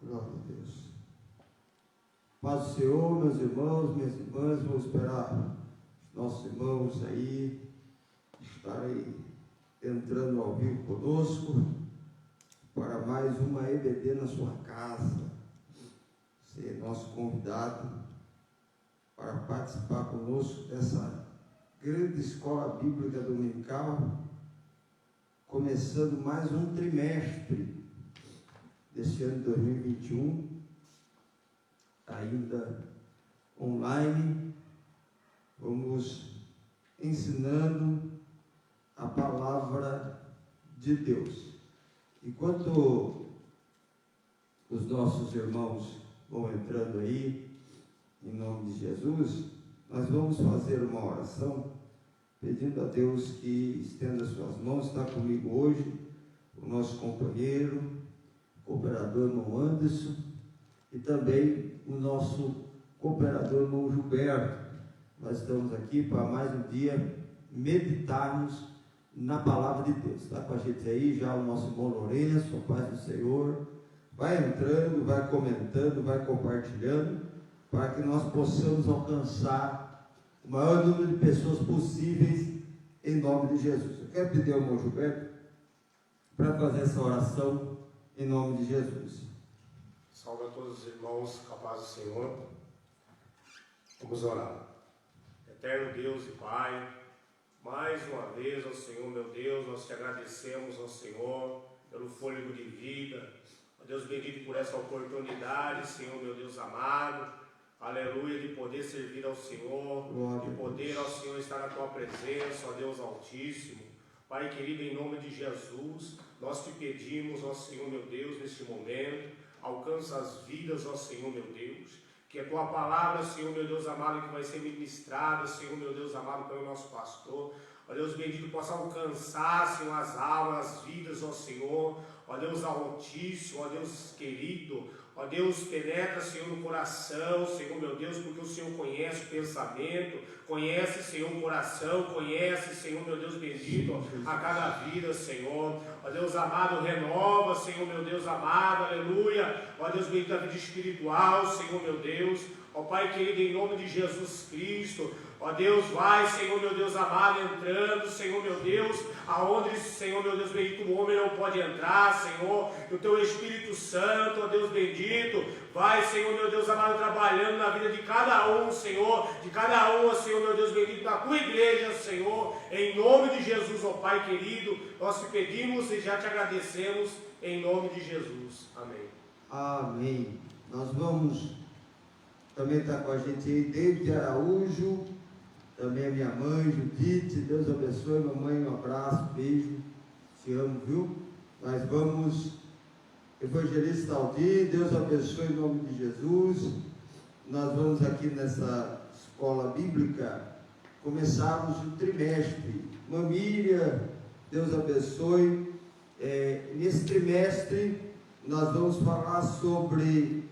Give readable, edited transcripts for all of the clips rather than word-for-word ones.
Glória a Deus. Paz do Senhor, meus irmãos, minhas irmãs, vamos esperar nossos irmãos aí estarem entrando ao vivo conosco para mais uma EBD na sua casa. Você é nosso convidado para participar conosco dessa grande escola bíblica dominical, começando mais um trimestre deste ano de 2021, ainda online. Vamos ensinando a palavra de Deus. Enquanto os nossos irmãos vão entrando aí, em nome de Jesus, nós vamos fazer uma oração, pedindo a Deus que estenda suas mãos. Está comigo hoje o nosso companheiro, cooperador irmão Anderson, e também o nosso cooperador irmão Gilberto. Nós estamos aqui para mais um dia meditarmos na palavra de Deus. Está com a gente aí já o nosso irmão Lourenço, a paz do Senhor. Vai entrando, vai comentando, vai compartilhando, para que nós possamos alcançar o maior número de pessoas possíveis, em nome de Jesus. Eu quero pedir ao irmão Gilberto para fazer essa oração em nome de Jesus. Salve a todos os irmãos, com a paz do Senhor. Vamos orar. Eterno Deus e Pai, mais uma vez, ó Senhor, meu Deus, nós te agradecemos, ó Senhor, pelo fôlego de vida. Ó Deus bendito por essa oportunidade, Senhor, meu Deus amado, aleluia, de poder servir ao Senhor, de poder, ó Senhor, estar na tua presença, ó Deus Altíssimo. Pai querido, em nome de Jesus, nós te pedimos, ó Senhor, meu Deus, neste momento, alcança as vidas, ó Senhor, meu Deus, que a tua palavra, Senhor, meu Deus amado, que vai ser ministrada, Senhor, meu Deus amado, pelo nosso pastor, ó Deus bendito, possa alcançar, Senhor, as almas, as vidas, ó Senhor, ó Deus Altíssimo, ó Deus querido, ó Deus, penetra, Senhor, no coração, Senhor, meu Deus, porque o Senhor conhece o pensamento, conhece, Senhor, o coração, conhece, Senhor, meu Deus bendito, a cada vida, Senhor. Ó Deus amado, renova, Senhor, meu Deus amado, aleluia. Ó Deus bendito, a vida espiritual, Senhor, meu Deus. Ó Pai querido, em nome de Jesus Cristo, ó Deus, vai, Senhor, meu Deus amado, entrando, Senhor, meu Deus, aonde, Senhor, meu Deus bendito, o homem não pode entrar, Senhor, o teu Espírito Santo, ó Deus bendito, vai, Senhor, meu Deus amado, trabalhando na vida de cada um, Senhor, de cada uma, Senhor, meu Deus bendito, na tua igreja, Senhor, em nome de Jesus, ó Pai querido, nós te pedimos e já te agradecemos, em nome de Jesus. Amém. Amém. Nós vamos... Também está com a gente aí David Araújo, também a minha mãe, Judite. Deus abençoe, mamãe, um abraço, beijo, te amo, viu? Nós vamos, evangelista Aldir, Deus abençoe em nome de Jesus. Nós vamos aqui nessa escola bíblica, começarmos o trimestre. Mamília, Deus abençoe. Nesse trimestre, nós vamos falar sobre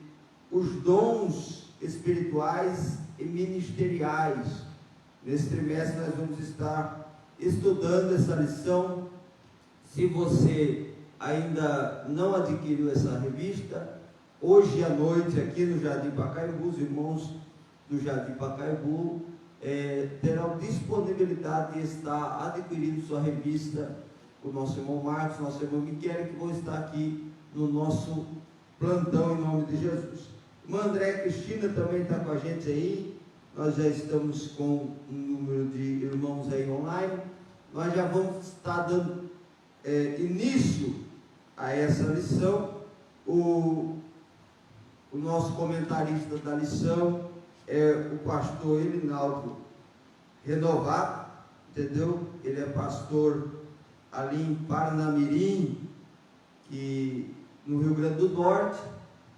os dons espirituais e ministeriais. Nesse trimestre nós vamos estar estudando essa lição. Se você ainda não adquiriu essa revista, hoje à noite aqui no Jardim Pacaembu, os irmãos do Jardim Pacaembu terão disponibilidade de estar adquirindo sua revista. O nosso irmão Marcos, nosso irmão Miquel, que vão estar aqui no nosso plantão em nome de Jesus. Irmã André Cristina também está com a gente aí. Nós já estamos com um número de irmãos aí online. Nós já vamos estar dando início a essa lição. O nosso comentarista da lição é o pastor Elinaldo Renovato, entendeu? Ele é pastor ali em Parnamirim, no Rio Grande do Norte,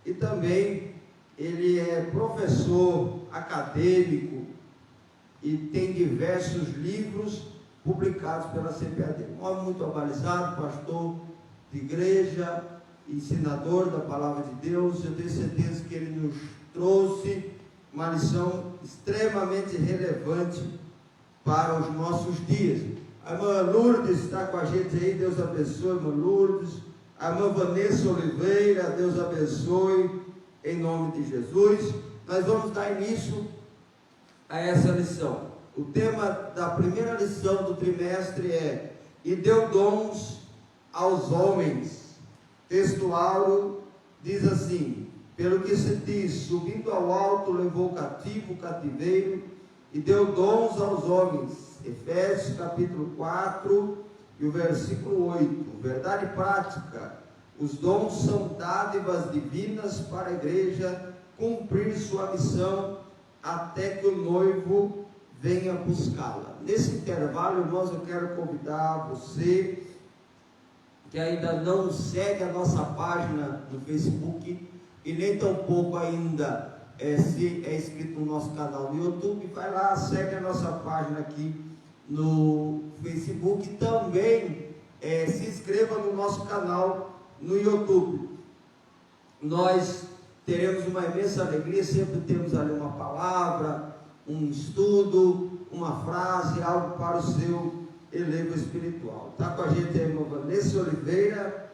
e também ele é professor acadêmico e tem diversos livros publicados pela CPAD. Um homem muito avalizado, pastor de igreja, ensinador da palavra de Deus. Eu tenho certeza que ele nos trouxe uma lição extremamente relevante para os nossos dias. A irmã Lourdes está com a gente aí, Deus abençoe, irmã Lourdes. A irmã Vanessa Oliveira, Deus abençoe, em nome de Jesus. Nós vamos dar início a essa lição. O tema da primeira lição do trimestre é: e deu dons aos homens. Texto áureo diz assim: pelo que se diz, subindo ao alto, levou cativo o cativeiro, e deu dons aos homens. Efésios capítulo 4 e o versículo 8. Verdade prática: os dons são dádivas divinas para a igreja cumprir sua missão até que o noivo venha buscá-la. Nesse intervalo, irmãos, eu quero convidar você que ainda não segue a nossa página no Facebook e nem tampouco ainda se é inscrito no nosso canal no YouTube, vai lá, segue a nossa página aqui no Facebook. Também se inscreva no nosso canal no YouTube. Nós teremos uma imensa alegria, sempre temos ali uma palavra, um estudo, uma frase, algo para o seu elevo espiritual. Está com a gente a irmã Vanessa Oliveira,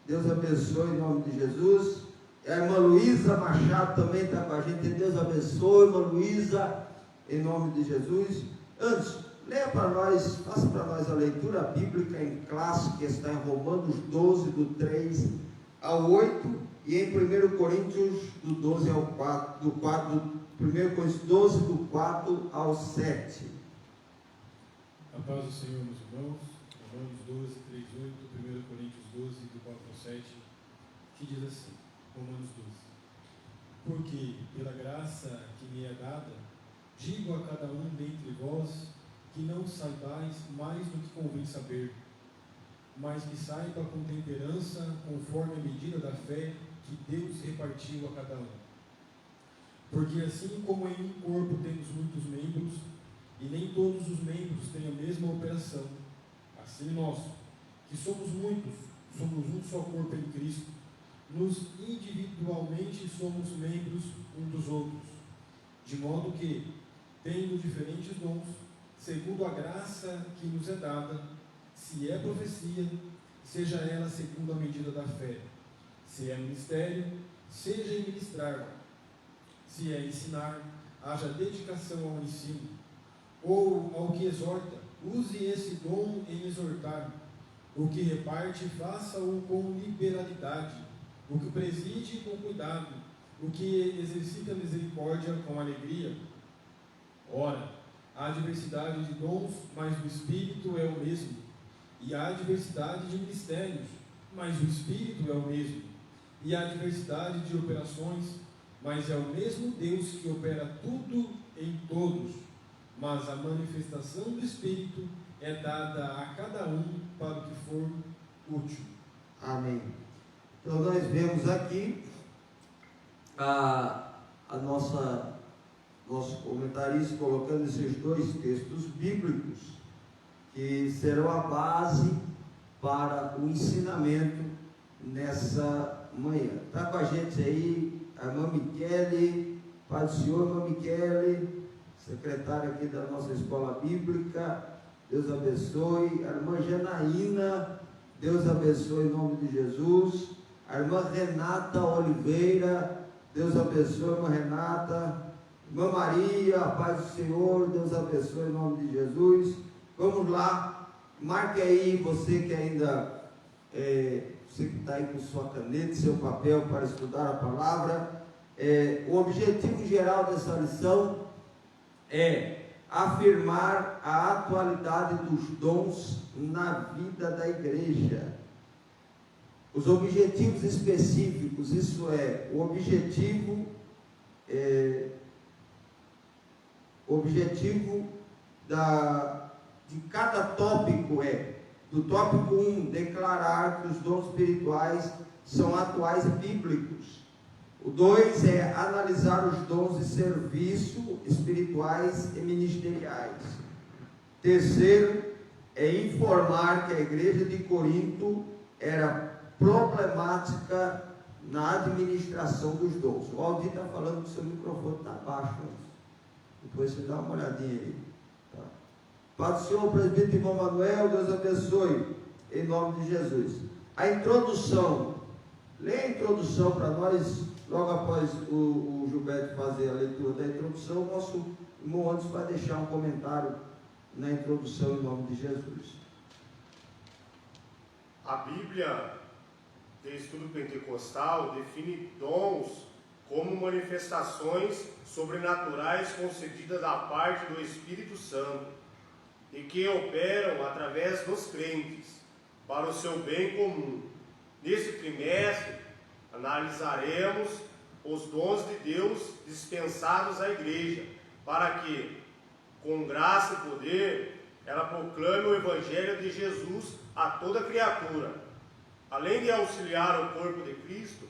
Deus abençoe em nome de Jesus. A irmã Luísa Machado também está com a gente, Deus abençoe, irmã Luísa, em nome de Jesus. Antes, leia para nós, faça para nós a leitura bíblica em classe, que está em Romanos 12, do 3 ao 8, e em 1 Coríntios, do 12 ao 4, 1 Coríntios 12, do 4 ao 7. A paz do Senhor, meus irmãos. Romanos 12, 3, 8, 1 Coríntios 12, do 4 ao 7, que diz assim, Romanos 12: porque, pela graça que me é dada, digo a cada um dentre vós, que não saibais mais do que convém saber, mas que saiba com temperança, conforme a medida da fé que Deus repartiu a cada um. Porque assim como em um corpo temos muitos membros, e nem todos os membros têm a mesma operação, assim nós, que somos muitos, somos um só corpo em Cristo, nos individualmente somos membros um dos outros, de modo que, tendo diferentes dons, segundo a graça que nos é dada, se é profecia, seja ela segundo a medida da fé; se é ministério, seja em ministrar; se é ensinar, haja dedicação ao ensino; ou ao que exorta, use esse dom em exortar; o que reparte, faça-o com liberalidade; o que preside, com cuidado; o que exercita misericórdia, com alegria. Ora, há diversidade de dons, mas o Espírito é o mesmo; e há diversidade de ministérios, mas o Espírito é o mesmo; e há diversidade de operações, mas é o mesmo Deus que opera tudo em todos. Mas a manifestação do Espírito é dada a cada um para o que for útil. Amém. Então nós vemos aqui nosso comentarista colocando esses dois textos bíblicos que serão a base para o ensinamento nessa manhã. Está com a gente aí a irmã Michele, Pai do Senhor, irmã Michele, secretária aqui da nossa escola bíblica, Deus abençoe. A irmã Janaína, Deus abençoe em nome de Jesus. A irmã Renata Oliveira, Deus abençoe, irmã Renata. Irmã Maria, a paz do Senhor, Deus abençoe em nome de Jesus. Vamos lá, marque aí, você que ainda, você que está aí com sua caneta, seu papel para estudar a palavra. O objetivo geral dessa lição é afirmar a atualidade dos dons na vida da igreja. Os objetivos específicos, isso é, o objetivo de cada tópico do tópico 1, declarar que os dons espirituais são atuais e bíblicos. O 2 é analisar os dons de serviço espirituais e ministeriais. Terceiro é informar que a igreja de Corinto era problemática na administração dos dons. O Aldir está falando que o seu microfone está baixo. Depois você dá uma olhadinha aí. Tá? Pai do Senhor, presbítero irmão Manuel, Deus abençoe, em nome de Jesus. A introdução. Lê a introdução para nós, logo após o Gilberto fazer a leitura da introdução, o nosso irmão Anderson vai deixar um comentário na introdução em nome de Jesus. A Bíblia de Estudo Pentecostal define dons como manifestações sobrenaturais concedidas da parte do Espírito Santo e que operam através dos crentes para o seu bem comum. Nesse trimestre, analisaremos os dons de Deus dispensados à igreja, para que, com graça e poder, ela proclame o Evangelho de Jesus a toda criatura. Além de auxiliar o corpo de Cristo,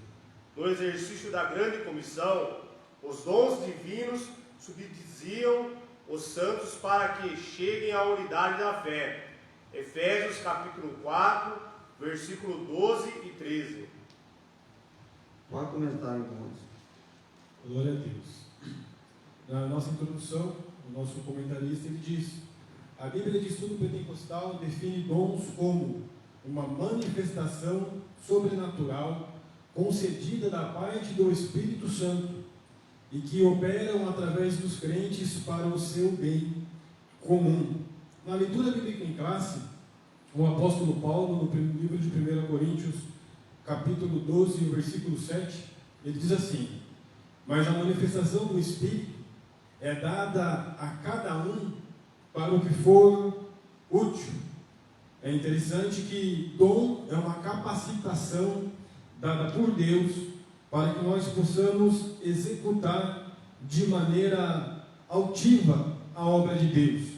no exercício da grande comissão, os dons divinos subsidiam os santos para que cheguem à unidade da fé. Efésios capítulo 4, versículo 12 e 13. Pode comentar, irmãos. Glória a Deus. Na nossa introdução, o nosso comentarista ele diz: a Bíblia de Estudo Pentecostal define dons como uma manifestação sobrenatural concedida da parte do Espírito Santo e que operam através dos crentes para o seu bem comum. Na leitura bíblica em classe, o apóstolo Paulo, no livro de 1 Coríntios, capítulo 12, versículo 7, ele diz assim: mas a manifestação do Espírito é dada a cada um para o que for útil. É interessante que dom é uma capacitação dada por Deus para que nós possamos executar de maneira altiva a obra de Deus.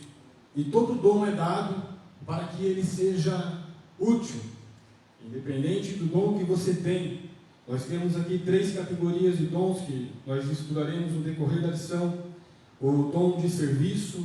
E todo dom é dado para que ele seja útil, independente do dom que você tem. Nós temos aqui 3 categorias de dons que nós estudaremos no decorrer da lição: o dom de serviço,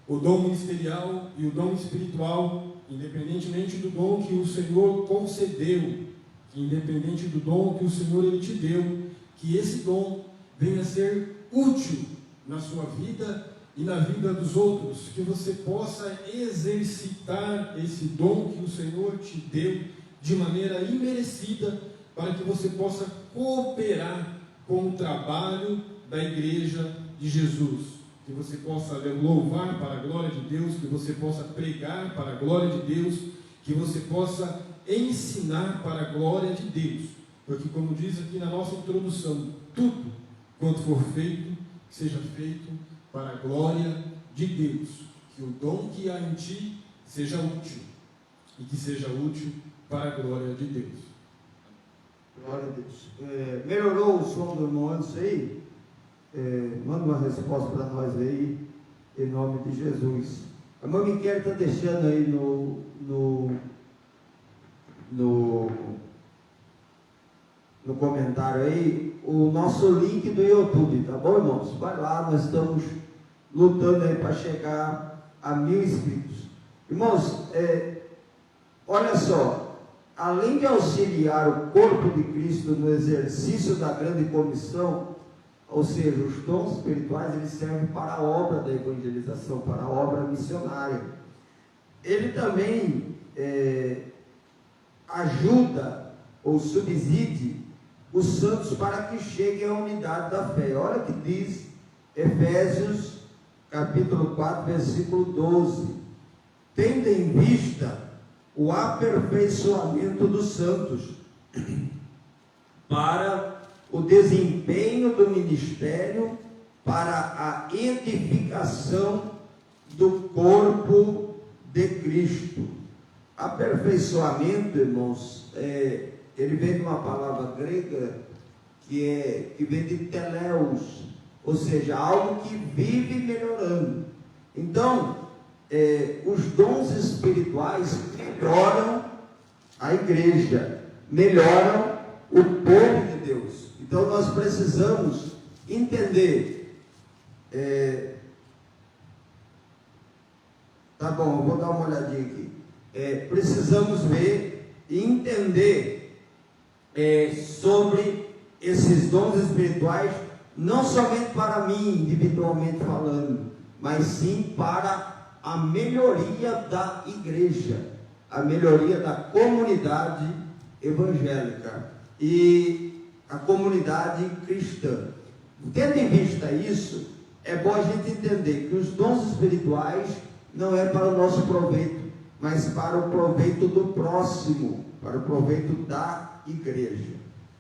o dom ministerial e o dom espiritual, independentemente do dom que o Senhor concedeu, independente do dom que o Senhor ele te deu, que esse dom venha a ser útil na sua vida e na vida dos outros, que você possa exercitar esse dom que o Senhor te deu de maneira imerecida, para que você possa cooperar com o trabalho da igreja de Jesus, que você possa louvar para a glória de Deus, que você possa pregar para a glória de Deus, que você possa ensinar para a glória de Deus, porque, como diz aqui na nossa introdução, tudo quanto for feito, seja feito para a glória de Deus, que o dom que há em ti seja útil, e que seja útil para a glória de Deus. Glória a Deus. Melhorou o som do irmão Anderson aí? Manda uma resposta para nós aí, em nome de Jesus. A irmã Miquel está deixando aí no comentário aí o nosso link do YouTube, tá bom, irmãos? Vai lá, nós estamos lutando aí para chegar a 1000 inscritos. Irmãos, olha só, além de auxiliar o corpo de Cristo no exercício da grande comissão, ou seja, os dons espirituais, eles servem para a obra da evangelização, para a obra missionária. Ele também ajuda ou subside os santos para que cheguem à unidade da fé. Olha o que diz Efésios capítulo 4, versículo 12: tendo em vista o aperfeiçoamento dos santos para o desempenho do ministério, para a edificação do corpo de Cristo. Aperfeiçoamento, irmãos, ele vem de uma palavra grega que vem de teleos, ou seja, algo que vive melhorando. Então, os dons espirituais melhoram a igreja, melhoram o povo de Deus. Então nós precisamos entender. Tá bom, eu vou dar uma olhadinha aqui. Precisamos ver e entender sobre esses dons espirituais, não somente para mim, individualmente falando, mas sim para a melhoria da igreja, a melhoria da comunidade evangélica e a comunidade cristã. Tendo em vista isso, é bom a gente entender que os dons espirituais não é para o nosso proveito, mas para o proveito do próximo, para o proveito da igreja.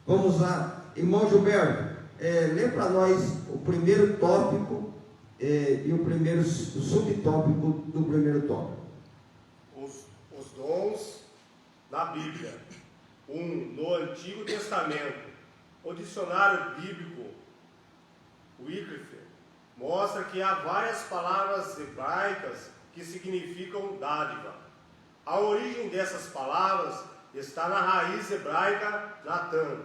Vamos lá, irmão Gilberto, lê para nós o primeiro tópico e o subtópico do primeiro tópico. Os dons na Bíblia. No Antigo Testamento, o dicionário bíblico Wycliffe mostra que há várias palavras hebraicas que significam dádiva. A origem dessas palavras está na raiz hebraica Natan,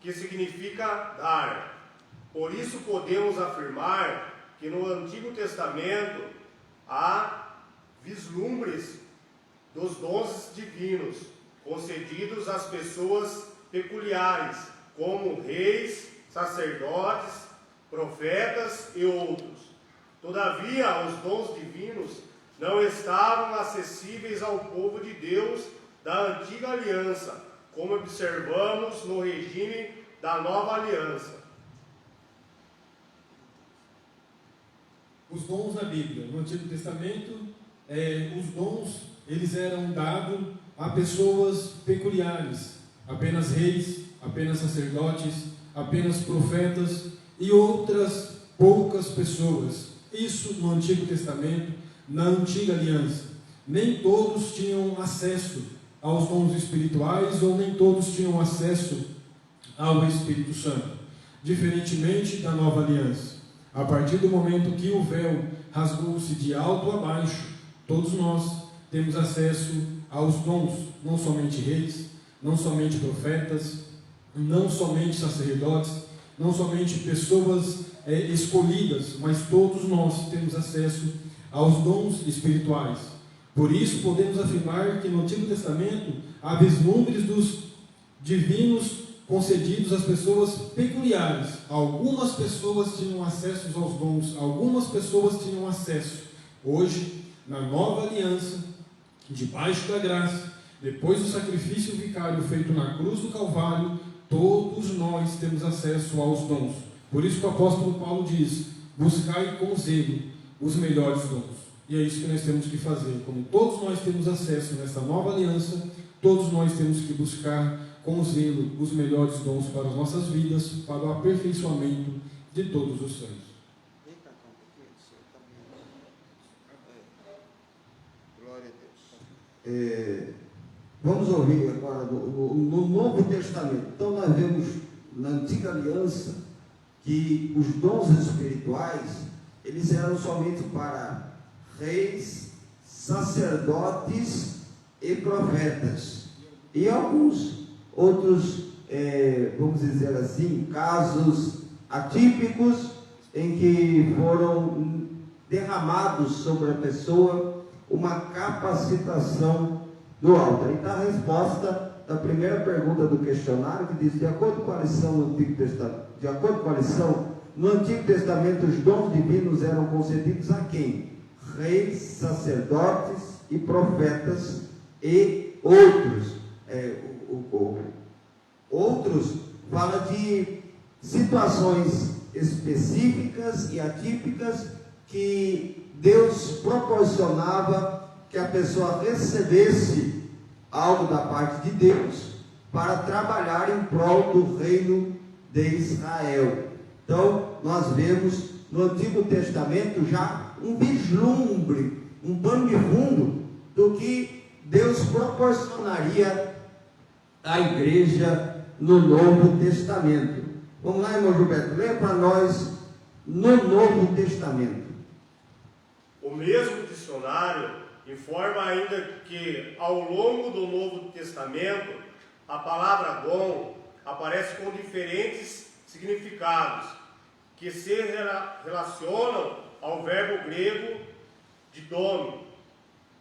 que significa dar. Por isso podemos afirmar que no Antigo Testamento há vislumbres dos dons divinos concedidos às pessoas peculiares, como reis, sacerdotes, profetas e outros. Todavia, os dons divinos não estavam acessíveis ao povo de Deus da antiga aliança, como observamos no regime da nova aliança. Os dons na Bíblia, no Antigo Testamento, os dons eles eram dados a pessoas peculiares, apenas reis, apenas sacerdotes, apenas profetas e outras poucas pessoas. Isso no Antigo Testamento, na antiga aliança. Nem todos tinham acesso aos dons espirituais ou nem todos tinham acesso ao Espírito Santo. Diferentemente da nova aliança. A partir do momento que o véu rasgou-se de alto a baixo, todos nós temos acesso aos dons, não somente reis, não somente profetas, não somente sacerdotes, não somente pessoas escolhidas, mas todos nós temos acesso aos dons espirituais. Por isso podemos afirmar que no Antigo Testamento há vislumbres dos divinos concedidos às pessoas peculiares. Algumas pessoas tinham acesso aos dons, algumas pessoas tinham acesso. Hoje, na nova aliança, debaixo da graça, depois do sacrifício vicário feito na cruz do Calvário, todos nós temos acesso aos dons. Por isso que o apóstolo Paulo diz: buscai com zelo os melhores dons. E é isso que nós temos que fazer. Como todos nós temos acesso nessa nova aliança, todos nós temos que buscar com zelo os melhores dons para as nossas vidas, para o aperfeiçoamento de todos os santos. Glória a Deus. Vamos ouvir agora no Novo Testamento. Então nós vemos na Antiga Aliança que os dons espirituais eles eram somente para reis, sacerdotes e profetas. E alguns outros, vamos dizer assim, casos atípicos em que foram derramados sobre a pessoa uma capacitação do alto. Aí está a resposta da primeira pergunta do questionário, que diz: de acordo com a lição no Antigo Testamento, no Antigo Testamento os dons divinos eram concedidos a quem? Reis, sacerdotes e profetas e outros. Outros fala de situações específicas e atípicas que Deus proporcionava que a pessoa recebesse algo da parte de Deus para trabalhar em prol do reino de Israel. Então, nós vemos no Antigo Testamento já um vislumbre, um pano de fundo do que Deus proporcionaria à igreja no Novo Testamento. Vamos lá, irmão Gilberto, lê para nós no Novo Testamento. O mesmo dicionário informa ainda que, ao longo do Novo Testamento, a palavra dom aparece com diferentes significados, que se relacionam ao verbo grego didome.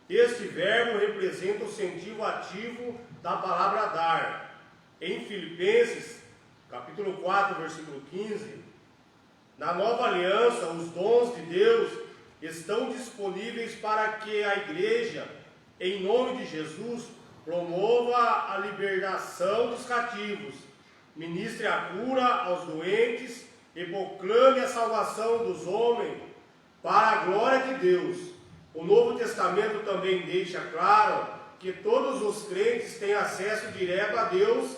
Este verbo representa o sentido ativo da palavra dar. Em Filipenses, capítulo 4, versículo 15, na nova aliança, os dons de Deus estão disponíveis para que a igreja, em nome de Jesus, promova a libertação dos cativos, ministre a cura aos doentes e proclame a salvação dos homens para a glória de Deus. O Novo Testamento também deixa claro que todos os crentes têm acesso direto a Deus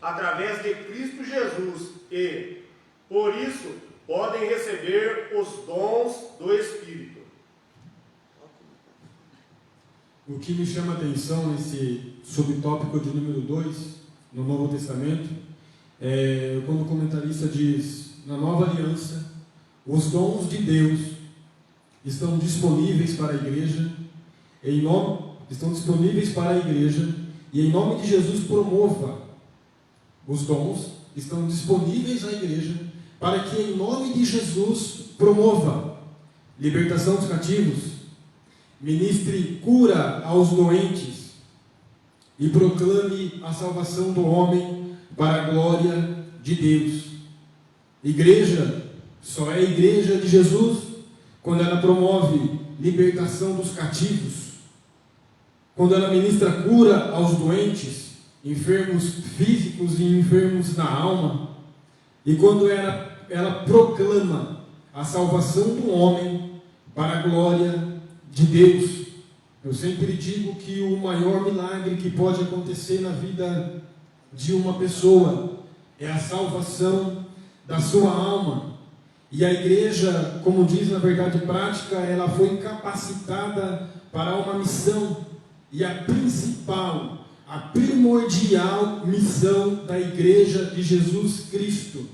através de Cristo Jesus e, por isso, podem receber os dons do Espírito. O que me chama a atenção nesse subtópico de número 2, no Novo Testamento, é quando o comentarista diz: na Nova Aliança, os dons de Deus estão disponíveis para a igreja, estão disponíveis para a igreja, e em nome de Jesus promova. Os dons estão disponíveis à igreja, para que em nome de Jesus promova libertação dos cativos, ministre cura aos doentes e proclame a salvação do homem para a glória de Deus. Igreja só é igreja de Jesus quando ela promove libertação dos cativos, quando ela ministra cura aos doentes, enfermos físicos e enfermos na alma, e quando ela proclama a salvação do homem para a glória de Deus. Eu sempre digo que o maior milagre que pode acontecer na vida de uma pessoa é a salvação da sua alma. E a igreja, como diz na verdade prática, ela foi capacitada para uma missão, e a principal, a primordial missão da igreja de Jesus Cristo,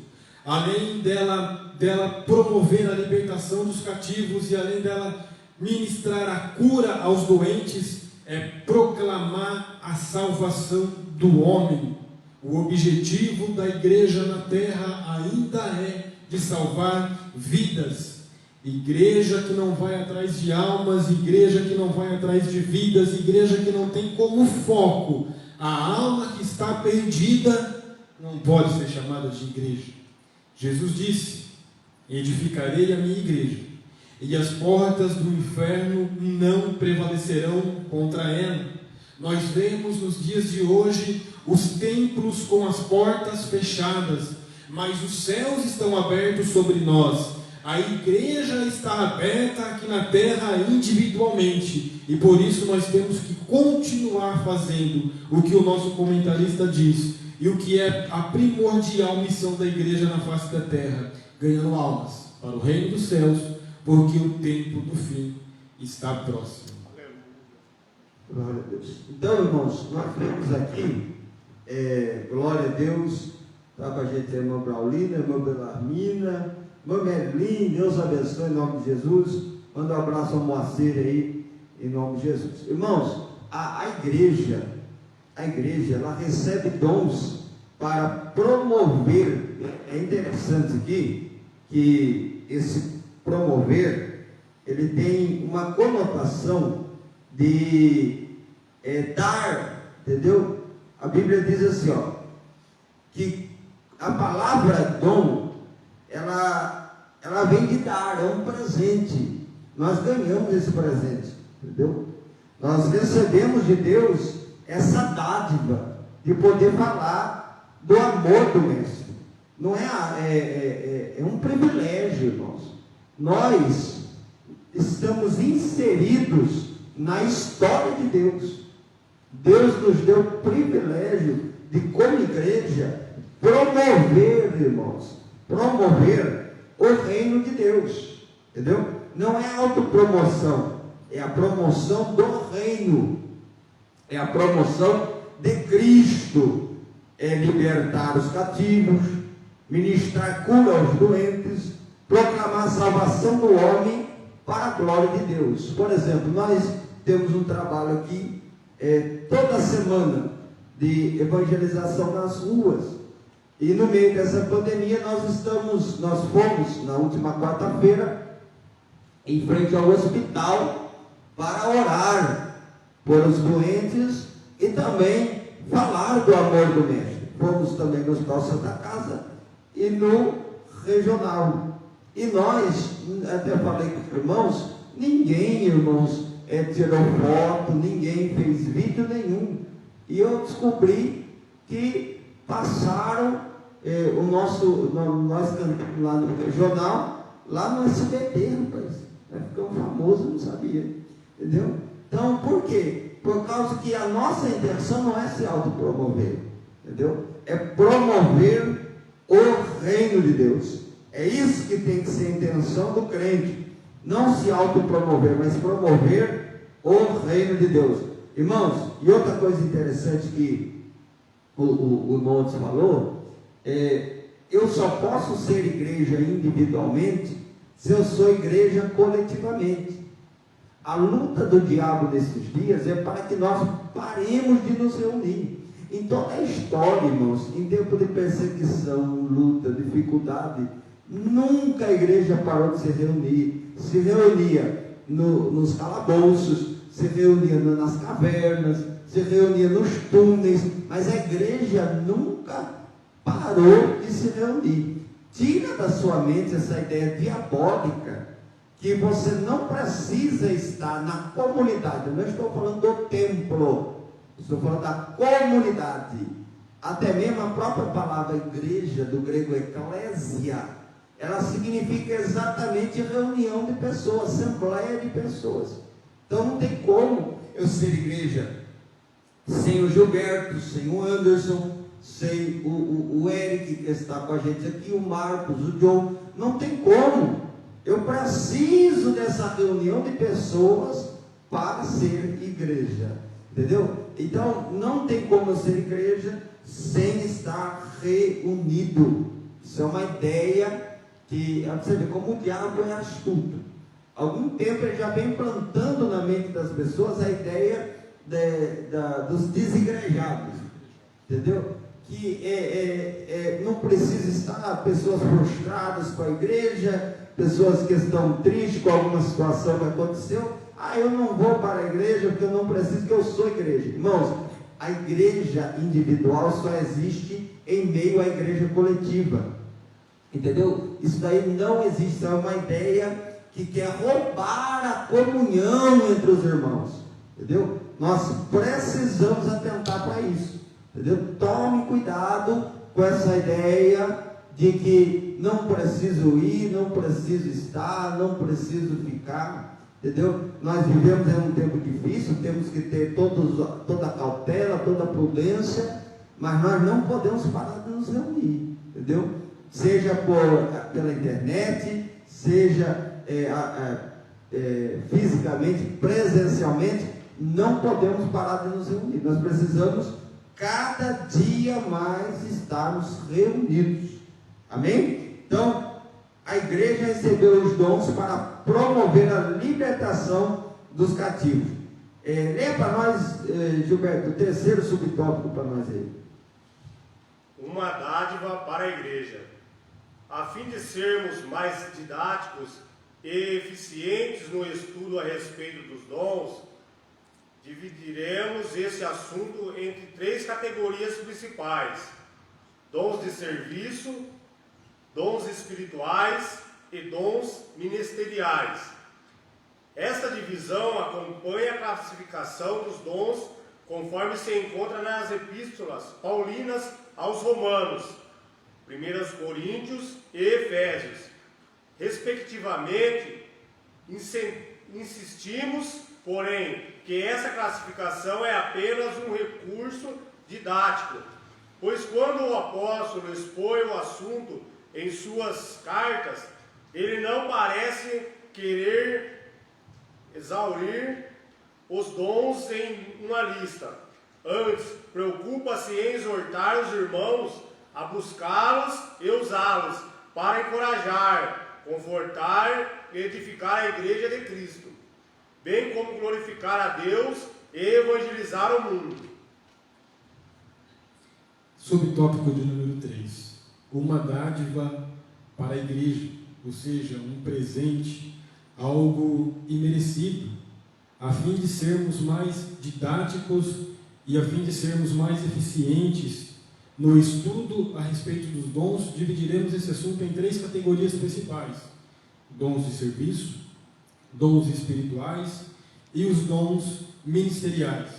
além dela promover a libertação dos cativos e além dela ministrar a cura aos doentes, é proclamar a salvação do homem. O objetivo da igreja na terra ainda é de salvar vidas. Igreja que não vai atrás de almas, igreja que não vai atrás de vidas, igreja que não tem como foco a alma que está perdida, não pode ser chamada de igreja. Jesus disse: edificarei a minha igreja, e as portas do inferno não prevalecerão contra ela. Nós vemos nos dias de hoje os templos com as portas fechadas, mas os céus estão abertos sobre nós. A igreja está aberta aqui na terra individualmente, e por isso nós temos que continuar fazendo o que o nosso comentarista diz, e o que é a primordial missão da igreja na face da terra: ganhando almas para o reino dos céus, porque o tempo do fim está próximo. Glória a Deus. Então, irmãos, nós vemos aqui, glória a Deus, está com a gente a irmã Braulina, a irmã Belarmina, irmã Merlin, Deus abençoe em nome de Jesus. Manda um abraço ao Moacir aí, em nome de Jesus. Irmãos, a igreja, ela recebe dons para promover. É interessante aqui que esse promover, ele tem uma conotação de dar, entendeu? A Bíblia diz assim, que a palavra dom, ela vem de dar, é um presente. Nós ganhamos esse presente, entendeu? Nós recebemos de Deus essa dádiva de poder falar do amor do Mestre. Não é um privilégio, irmãos. Nós estamos inseridos na história de Deus. Deus nos deu o privilégio de, como igreja, promover, irmãos, promover o reino de Deus, entendeu? Não é autopromoção, é a promoção do reino, é a promoção de Cristo, é libertar os cativos, ministrar cura aos doentes, proclamar a salvação do homem para a glória de Deus. Por exemplo, nós temos um trabalho aqui toda semana de evangelização nas ruas, e no meio dessa pandemia nós fomos na última quarta-feira em frente ao hospital para orar por os doentes e também falar do amor do Mestre. Fomos também no Hospital Santa Casa e no regional. E nós, até falei com os irmãos, ninguém, irmãos, tirou foto, ninguém fez vídeo nenhum. E eu descobri que passaram nós cantamos lá no regional, lá no SBT, rapaz. Ficou famoso, não sabia. Entendeu? Então, por quê? Por causa que a nossa intenção não é se autopromover. Entendeu? É promover o reino de Deus. É isso que tem que ser a intenção do crente. Não se autopromover, mas promover o reino de Deus. Irmãos, e outra coisa interessante que o Montes falou, eu só posso ser igreja individualmente se eu sou igreja coletivamente. A luta do diabo nesses dias é para que nós paremos de nos reunir. Em toda a história, irmãos, em tempo de perseguição, luta, dificuldade, nunca a igreja parou de se reunir. Se reunia nos calabouços, se reunia nas cavernas, se reunia nos túneis, mas a igreja nunca parou de se reunir. Tira da sua mente essa ideia diabólica que você não precisa estar na comunidade. Eu não estou falando do templo, estou falando da comunidade. Até mesmo a própria palavra igreja, do grego eclésia, ela significa exatamente reunião de pessoas, assembleia de pessoas. Então não tem como eu ser igreja sem o Gilberto, sem o Anderson, sem o Eric que está com a gente aqui, o Marcos, o John. Não tem como. Eu preciso dessa reunião de pessoas para ser igreja. Entendeu? Então não tem como eu ser igreja sem estar reunido. Isso é uma ideia que, você vê como o diabo é astuto. Há algum tempo ele já vem plantando na mente das pessoas a ideia dos desigrejados, entendeu? Que não precisa estar pessoas frustradas com a igreja, pessoas que estão tristes com alguma situação que aconteceu. Eu não vou para a igreja porque eu não preciso, que eu sou igreja. Irmãos, a igreja individual só existe em meio à igreja coletiva, entendeu? Isso daí não existe, é uma ideia que quer roubar a comunhão entre os irmãos, entendeu? Nós precisamos atentar para isso, entendeu? Tome cuidado com essa ideia de que não preciso ir, não preciso estar, não preciso ficar, entendeu? Nós vivemos em um tempo difícil, temos que ter toda a cautela, toda a prudência, mas nós não podemos parar de nos reunir, entendeu? Seja pela internet, seja fisicamente, presencialmente, não podemos parar de nos reunir. Nós precisamos cada dia mais estarmos reunidos. Amém? Então, a igreja recebeu os dons para promover a libertação dos cativos. Leia para nós, Gilberto, o terceiro subtópico para nós aí. Uma dádiva para a igreja. A fim de sermos mais didáticos e eficientes no estudo a respeito dos dons, dividiremos esse assunto entre 3 categorias principais: dons de serviço, dons espirituais e dons ministeriais. Esta divisão acompanha a classificação dos dons conforme se encontra nas epístolas paulinas aos Romanos, 1 Coríntios e Efésios, respectivamente. Insistimos, porém, que essa classificação é apenas um recurso didático, pois quando o apóstolo expõe o assunto em suas cartas, ele não parece querer exaurir os dons em uma lista. Antes, preocupa-se em exortar os irmãos a buscá-los e usá-los para encorajar, confortar e edificar a igreja de Cristo, bem como glorificar a Deus e evangelizar o mundo. Subtópico de número 3. Uma dádiva para a igreja, ou seja, um presente, algo imerecido, a fim de sermos mais didáticos e a fim de sermos mais eficientes no estudo a respeito dos dons. Dividiremos esse assunto em 3 categorias principais: dons de serviço, dons espirituais e os dons ministeriais.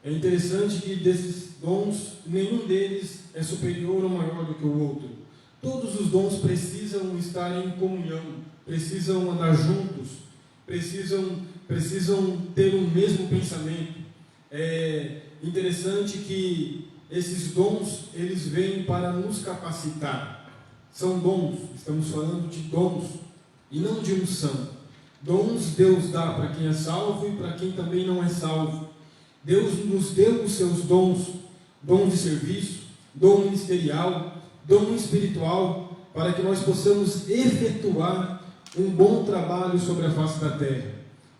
É interessante que desses dons, nenhum deles é superior ou maior do que o outro. Todos os dons precisam estar em comunhão, precisam andar juntos, precisam ter o mesmo pensamento. É interessante que esses dons, eles vêm para nos capacitar. São dons, estamos falando de dons, e não de unção. Dons Deus dá para quem é salvo e para quem também não é salvo. Deus nos deu os seus dons, dom de serviço, dom ministerial, dom espiritual, para que nós possamos efetuar um bom trabalho sobre a face da terra.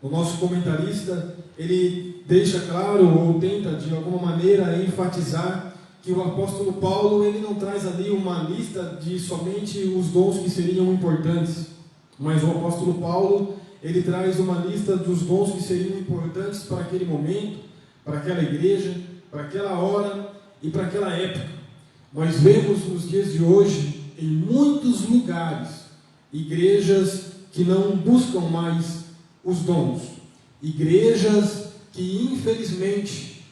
O nosso comentarista, ele deixa claro, ou tenta de alguma maneira enfatizar, que o apóstolo Paulo, ele não traz ali uma lista de somente os dons que seriam importantes, mas o apóstolo Paulo, ele traz uma lista dos dons que seriam importantes para aquele momento, para aquela igreja, para aquela hora e para aquela época. Nós vemos nos dias de hoje, em muitos lugares, igrejas que não buscam mais os dons, igrejas que infelizmente,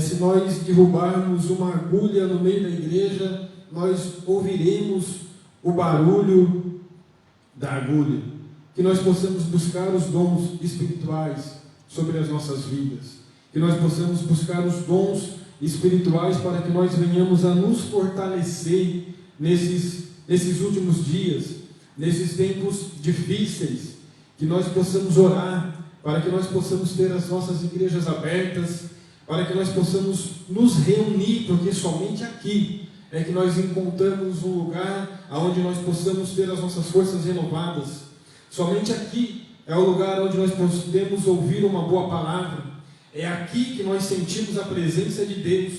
se nós derrubarmos uma agulha no meio da igreja, nós ouviremos o barulho da agulha. Que nós possamos buscar os dons espirituais sobre as nossas vidas, que nós possamos buscar os dons espirituais para que nós venhamos a nos fortalecer nesses últimos dias, nesses tempos difíceis, que nós possamos orar, para que nós possamos ter as nossas igrejas abertas, para que nós possamos nos reunir, porque somente aqui é que nós encontramos um lugar onde nós possamos ter as nossas forças renovadas. Somente aqui é o lugar onde nós podemos ouvir uma boa palavra. É aqui que nós sentimos a presença de Deus.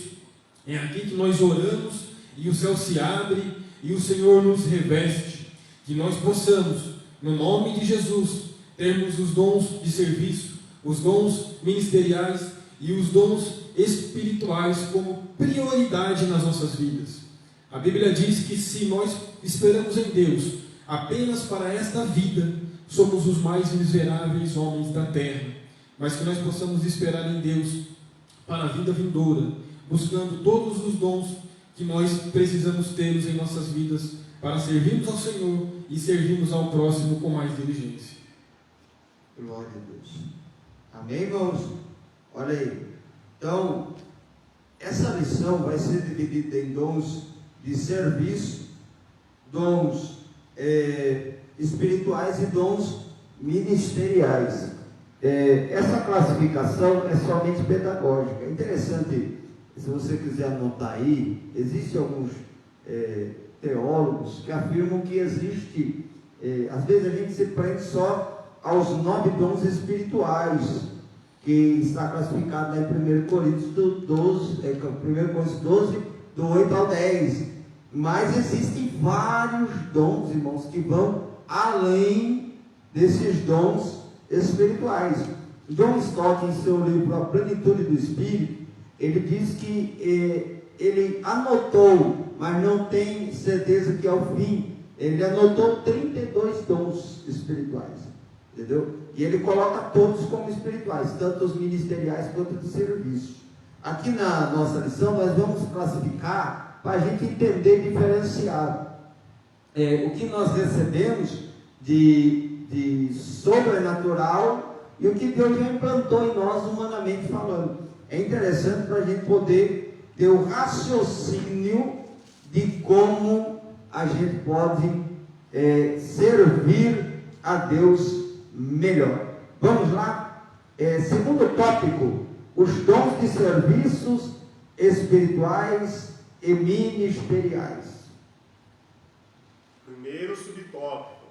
É aqui que nós oramos e o céu se abre e o Senhor nos reveste. Que nós possamos, no nome de Jesus, termos os dons de serviço, os dons ministeriais e os dons espirituais como prioridade nas nossas vidas. A Bíblia diz que se nós esperamos em Deus apenas para esta vida, somos os mais miseráveis homens da terra, mas que nós possamos esperar em Deus para a vida vindoura, buscando todos os dons que nós precisamos ter em nossas vidas para servirmos ao Senhor e servirmos ao próximo com mais diligência. Glória a Deus. Amém, irmãos? Olha aí. Então, essa lição vai ser dividida em dons de serviço, dons espirituais e dons ministeriais. Essa classificação é somente pedagógica. É interessante, se você quiser anotar aí, existem alguns teólogos que afirmam que existe, às vezes a gente se prende só aos 9 dons espirituais, que está classificado lá em 1 Coríntios 12, 1 Coríntios 12, do 8 ao 10. Mas existem vários dons, irmãos, que vão além desses dons espirituais. John Stott, em seu livro A Plenitude do Espírito, ele diz que ele anotou, mas não tem certeza que ao fim, ele anotou 32 dons espirituais, entendeu? E ele coloca todos como espirituais, tanto os ministeriais quanto de serviço. Aqui na nossa lição, nós vamos classificar para a gente entender e diferenciar o que nós recebemos de sobrenatural e o que Deus já implantou em nós, humanamente falando. É interessante para a gente poder ter o raciocínio de como a gente pode servir a Deus melhor. Vamos lá? Segundo tópico, os dons de serviços espirituais e ministeriais. Primeiro subtópico: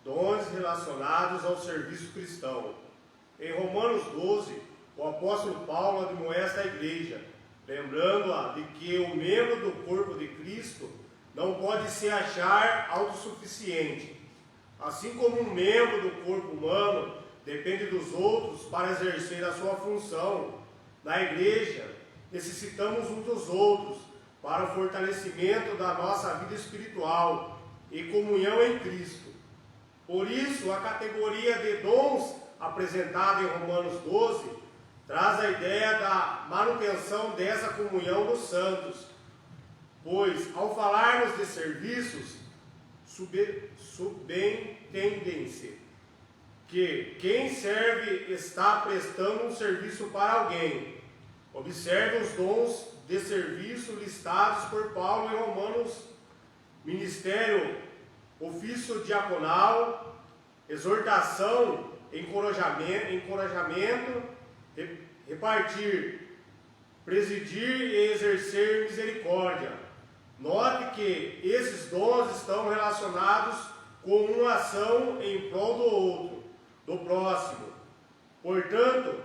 dons relacionados ao serviço cristão. Em Romanos 12, o apóstolo Paulo admoesta a igreja, lembrando-a de que o membro do corpo de Cristo não pode se achar autossuficiente. Assim como um membro do corpo humano depende dos outros para exercer a sua função, na igreja necessitamos uns dos outros para o fortalecimento da nossa vida espiritual e comunhão em Cristo. Por isso, a categoria de dons apresentada em Romanos 12 traz a ideia da manutenção dessa comunhão dos santos, pois, ao falarmos de serviços, subentendem-se que quem serve está prestando um serviço para alguém. Observe os dons de serviço listados por Paulo em Romanos: ministério, ofício diaconal, exortação, encorajamento, repartir, presidir e exercer misericórdia. Note que esses dons estão relacionados com uma ação em prol do outro, do próximo. Portanto,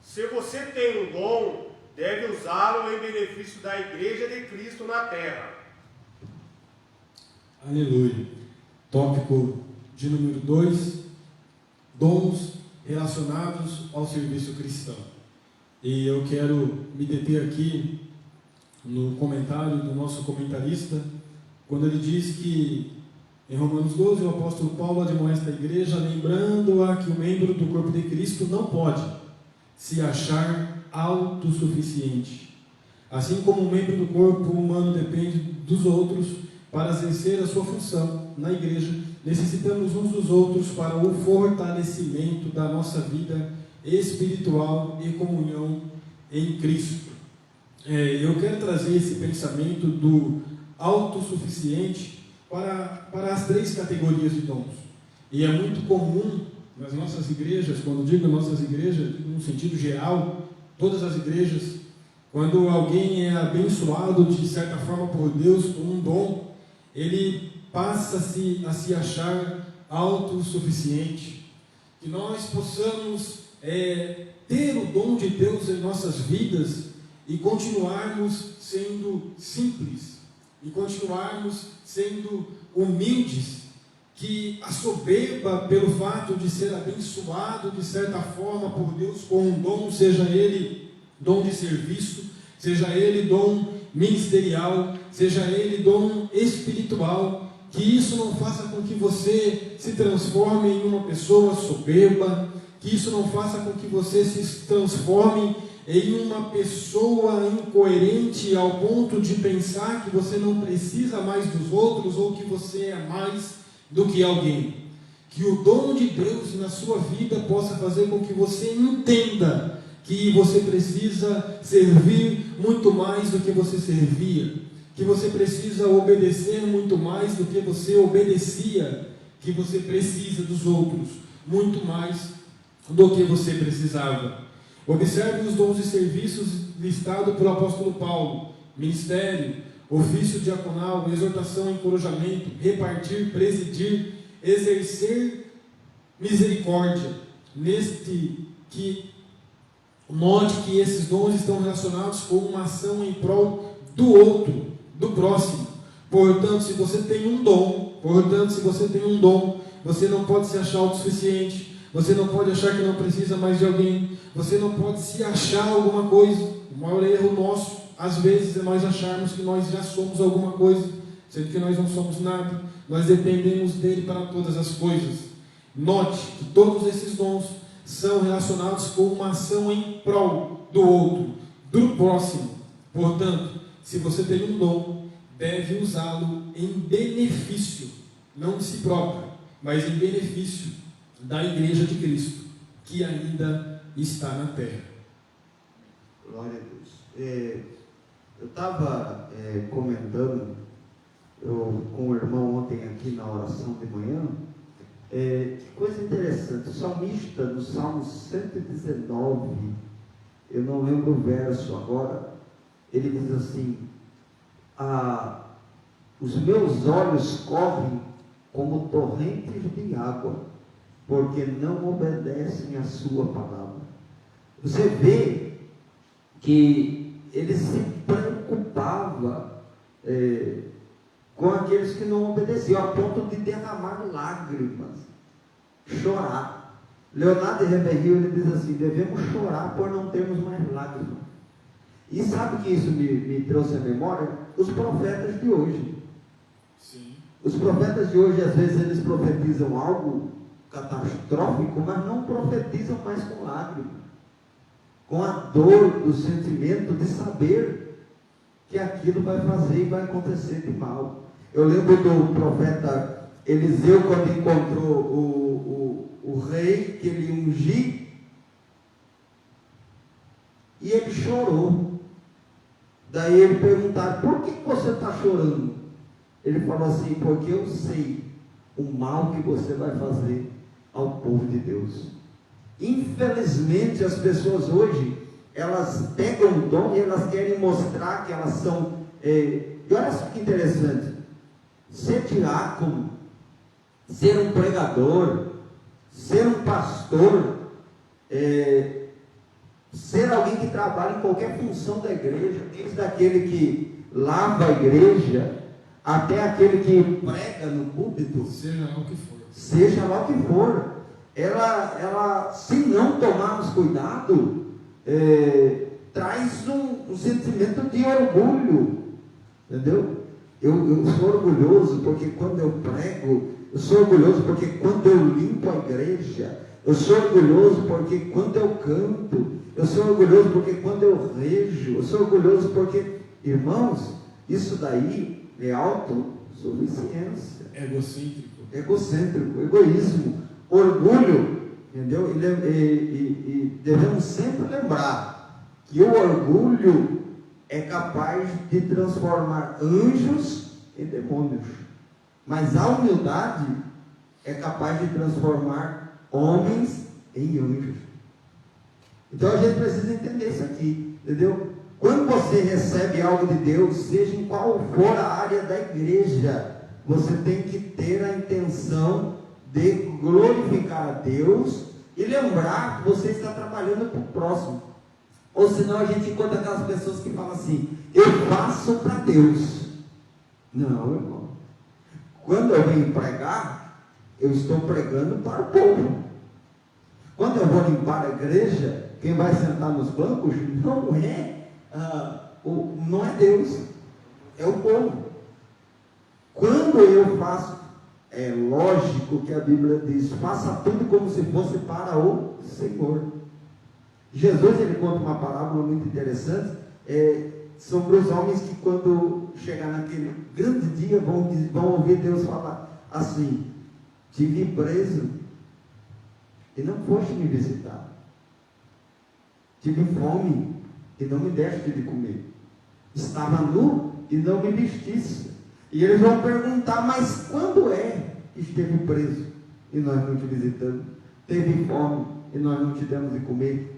se você tem um dom, deve usá-lo em benefício da Igreja de Cristo na terra. Aleluia. Tópico de número 2, dons relacionados ao serviço cristão. E eu quero me deter aqui no comentário do nosso comentarista, quando ele diz que em Romanos 12 o apóstolo Paulo admoesta a igreja, lembrando-a que o membro do corpo de Cristo não pode se achar autossuficiente. Assim como um membro do corpo humano depende dos outros para exercer a sua função na igreja, necessitamos uns dos outros para o fortalecimento da nossa vida espiritual e comunhão em Cristo. Eu quero trazer esse pensamento do autossuficiente para as 3 categorias de dons. E é muito comum nas nossas igrejas, quando digo nossas igrejas, no sentido geral, todas as igrejas, quando alguém é abençoado de certa forma por Deus com um dom, ele passa a se achar autossuficiente. Que nós possamos ter o dom de Deus em nossas vidas e continuarmos sendo simples, e continuarmos sendo humildes, que a soberba pelo fato de ser abençoado de certa forma por Deus com um dom, seja ele dom de serviço, seja ele dom ministerial, seja ele dom espiritual, que isso não faça com que você se transforme em uma pessoa soberba, que isso não faça com que você se transforme em uma pessoa incoerente ao ponto de pensar que você não precisa mais dos outros ou que você é mais do que alguém. Que o dom de Deus na sua vida possa fazer com que você entenda que você precisa servir muito mais do que você servia, que você precisa obedecer muito mais do que você obedecia, que você precisa dos outros muito mais do que você precisava. Observe os dons e serviços listados pelo apóstolo Paulo: ministério, ofício diaconal, exortação, encorajamento, repartir, presidir, exercer misericórdia. Note que esses dons estão relacionados com uma ação em prol do outro, do próximo. Portanto, se você tem um dom, você não pode se achar autossuficiente. Você não pode achar que não precisa mais de alguém. Você não pode se achar alguma coisa. O maior erro nosso, às vezes, é nós acharmos que nós já somos alguma coisa, sendo que nós não somos nada. Nós dependemos dele para todas as coisas. Note que todos esses dons são relacionados com uma ação em prol do outro, do próximo. Portanto, se você tem um dom, deve usá-lo em benefício, não de si próprio, mas em benefício da Igreja de Cristo, que ainda está na terra. Glória a Deus. Eu estava comentando com o irmão ontem aqui na oração de manhã, que coisa interessante. O salmista, no Salmo 119, eu não lembro o verso agora, ele diz assim: os meus olhos correm como torrentes de água, porque não obedecem à sua palavra. Você vê que ele se preocupava com aqueles que não obedeciam, a ponto de derramar lágrimas, chorar. Leonardo Reverriu, ele diz assim: devemos chorar por não termos mais lágrimas. E sabe que isso me trouxe à memória? Os profetas de hoje. Sim. Os profetas de hoje, às vezes, eles profetizam algo catastrófico, mas não profetizam mais com lágrimas. com a dor do sentimento de saber que aquilo vai fazer e vai acontecer de mal. Eu lembro do profeta Eliseu, quando encontrou o rei que ele ungiu, e ele chorou. Daí ele perguntaram: por que você está chorando? Ele falou assim: porque eu sei o mal que você vai fazer ao povo de Deus. Infelizmente as pessoas hoje, elas pegam o dom e elas querem mostrar que elas são, e olha só que interessante, ser diácono, ser um pregador, ser um pastor, ser alguém que trabalha em qualquer função da igreja, desde aquele que lava a igreja, até aquele que prega no púlpito, seja lá o que for. Seja lá o que for, ela se não tomarmos cuidado, traz um sentimento de orgulho, entendeu? Eu sou orgulhoso porque quando eu prego, eu sou orgulhoso porque quando eu limpo a igreja, eu sou orgulhoso porque quando eu canto, eu sou orgulhoso porque quando eu rejo, eu sou orgulhoso porque, irmãos, isso daí é autossuficiência. Egocêntrico, egoísmo, orgulho, entendeu? E devemos sempre lembrar que o orgulho é capaz de transformar anjos em demônios, mas a humildade é capaz de transformar homens em anjos. Então a gente precisa entender isso aqui, entendeu? Quando você recebe algo de Deus, seja em qual for a área da igreja, você tem que ter a intenção de glorificar a Deus e lembrar que você está trabalhando para o próximo. Ou senão a gente encontra aquelas pessoas que falam assim: eu faço para Deus. Não, irmão. Quando eu venho pregar, eu estou pregando para o povo. Quando eu vou limpar a igreja, quem vai sentar nos bancos não é Deus, é o povo. Quando eu faço, é lógico que a Bíblia diz: faça tudo como se fosse para o Senhor. Jesus, ele conta uma parábola muito interessante, sobre os homens que quando chegar naquele grande dia vão ouvir Deus falar assim: tive preso e não foste me visitar, tive fome e não me deste de comer, estava nu e não me vestiste. E eles vão perguntar: mas quando que esteve preso e nós não te visitamos? Teve fome e nós não te demos de comer?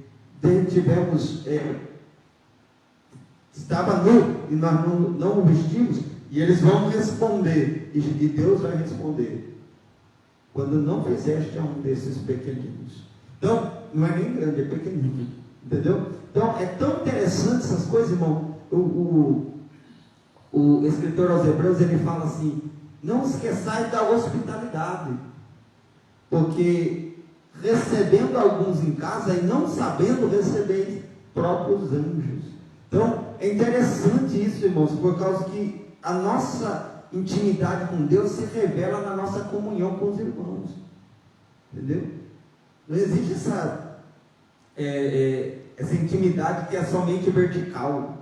Estava nu e nós não o vestimos? E eles vão responder, e Deus vai responder: quando não fizeste a um desses pequeninos. Então, não é nem grande, é pequenino, entendeu? Então, é tão interessante essas coisas, irmão. O escritor aos Hebreus, ele fala assim: não esqueçais da hospitalidade, porque recebendo alguns em casa e não sabendo receber próprios anjos. Então, é interessante isso, irmãos, por causa que a nossa intimidade com Deus se revela na nossa comunhão com os irmãos, entendeu? Não existe essa intimidade que é somente vertical.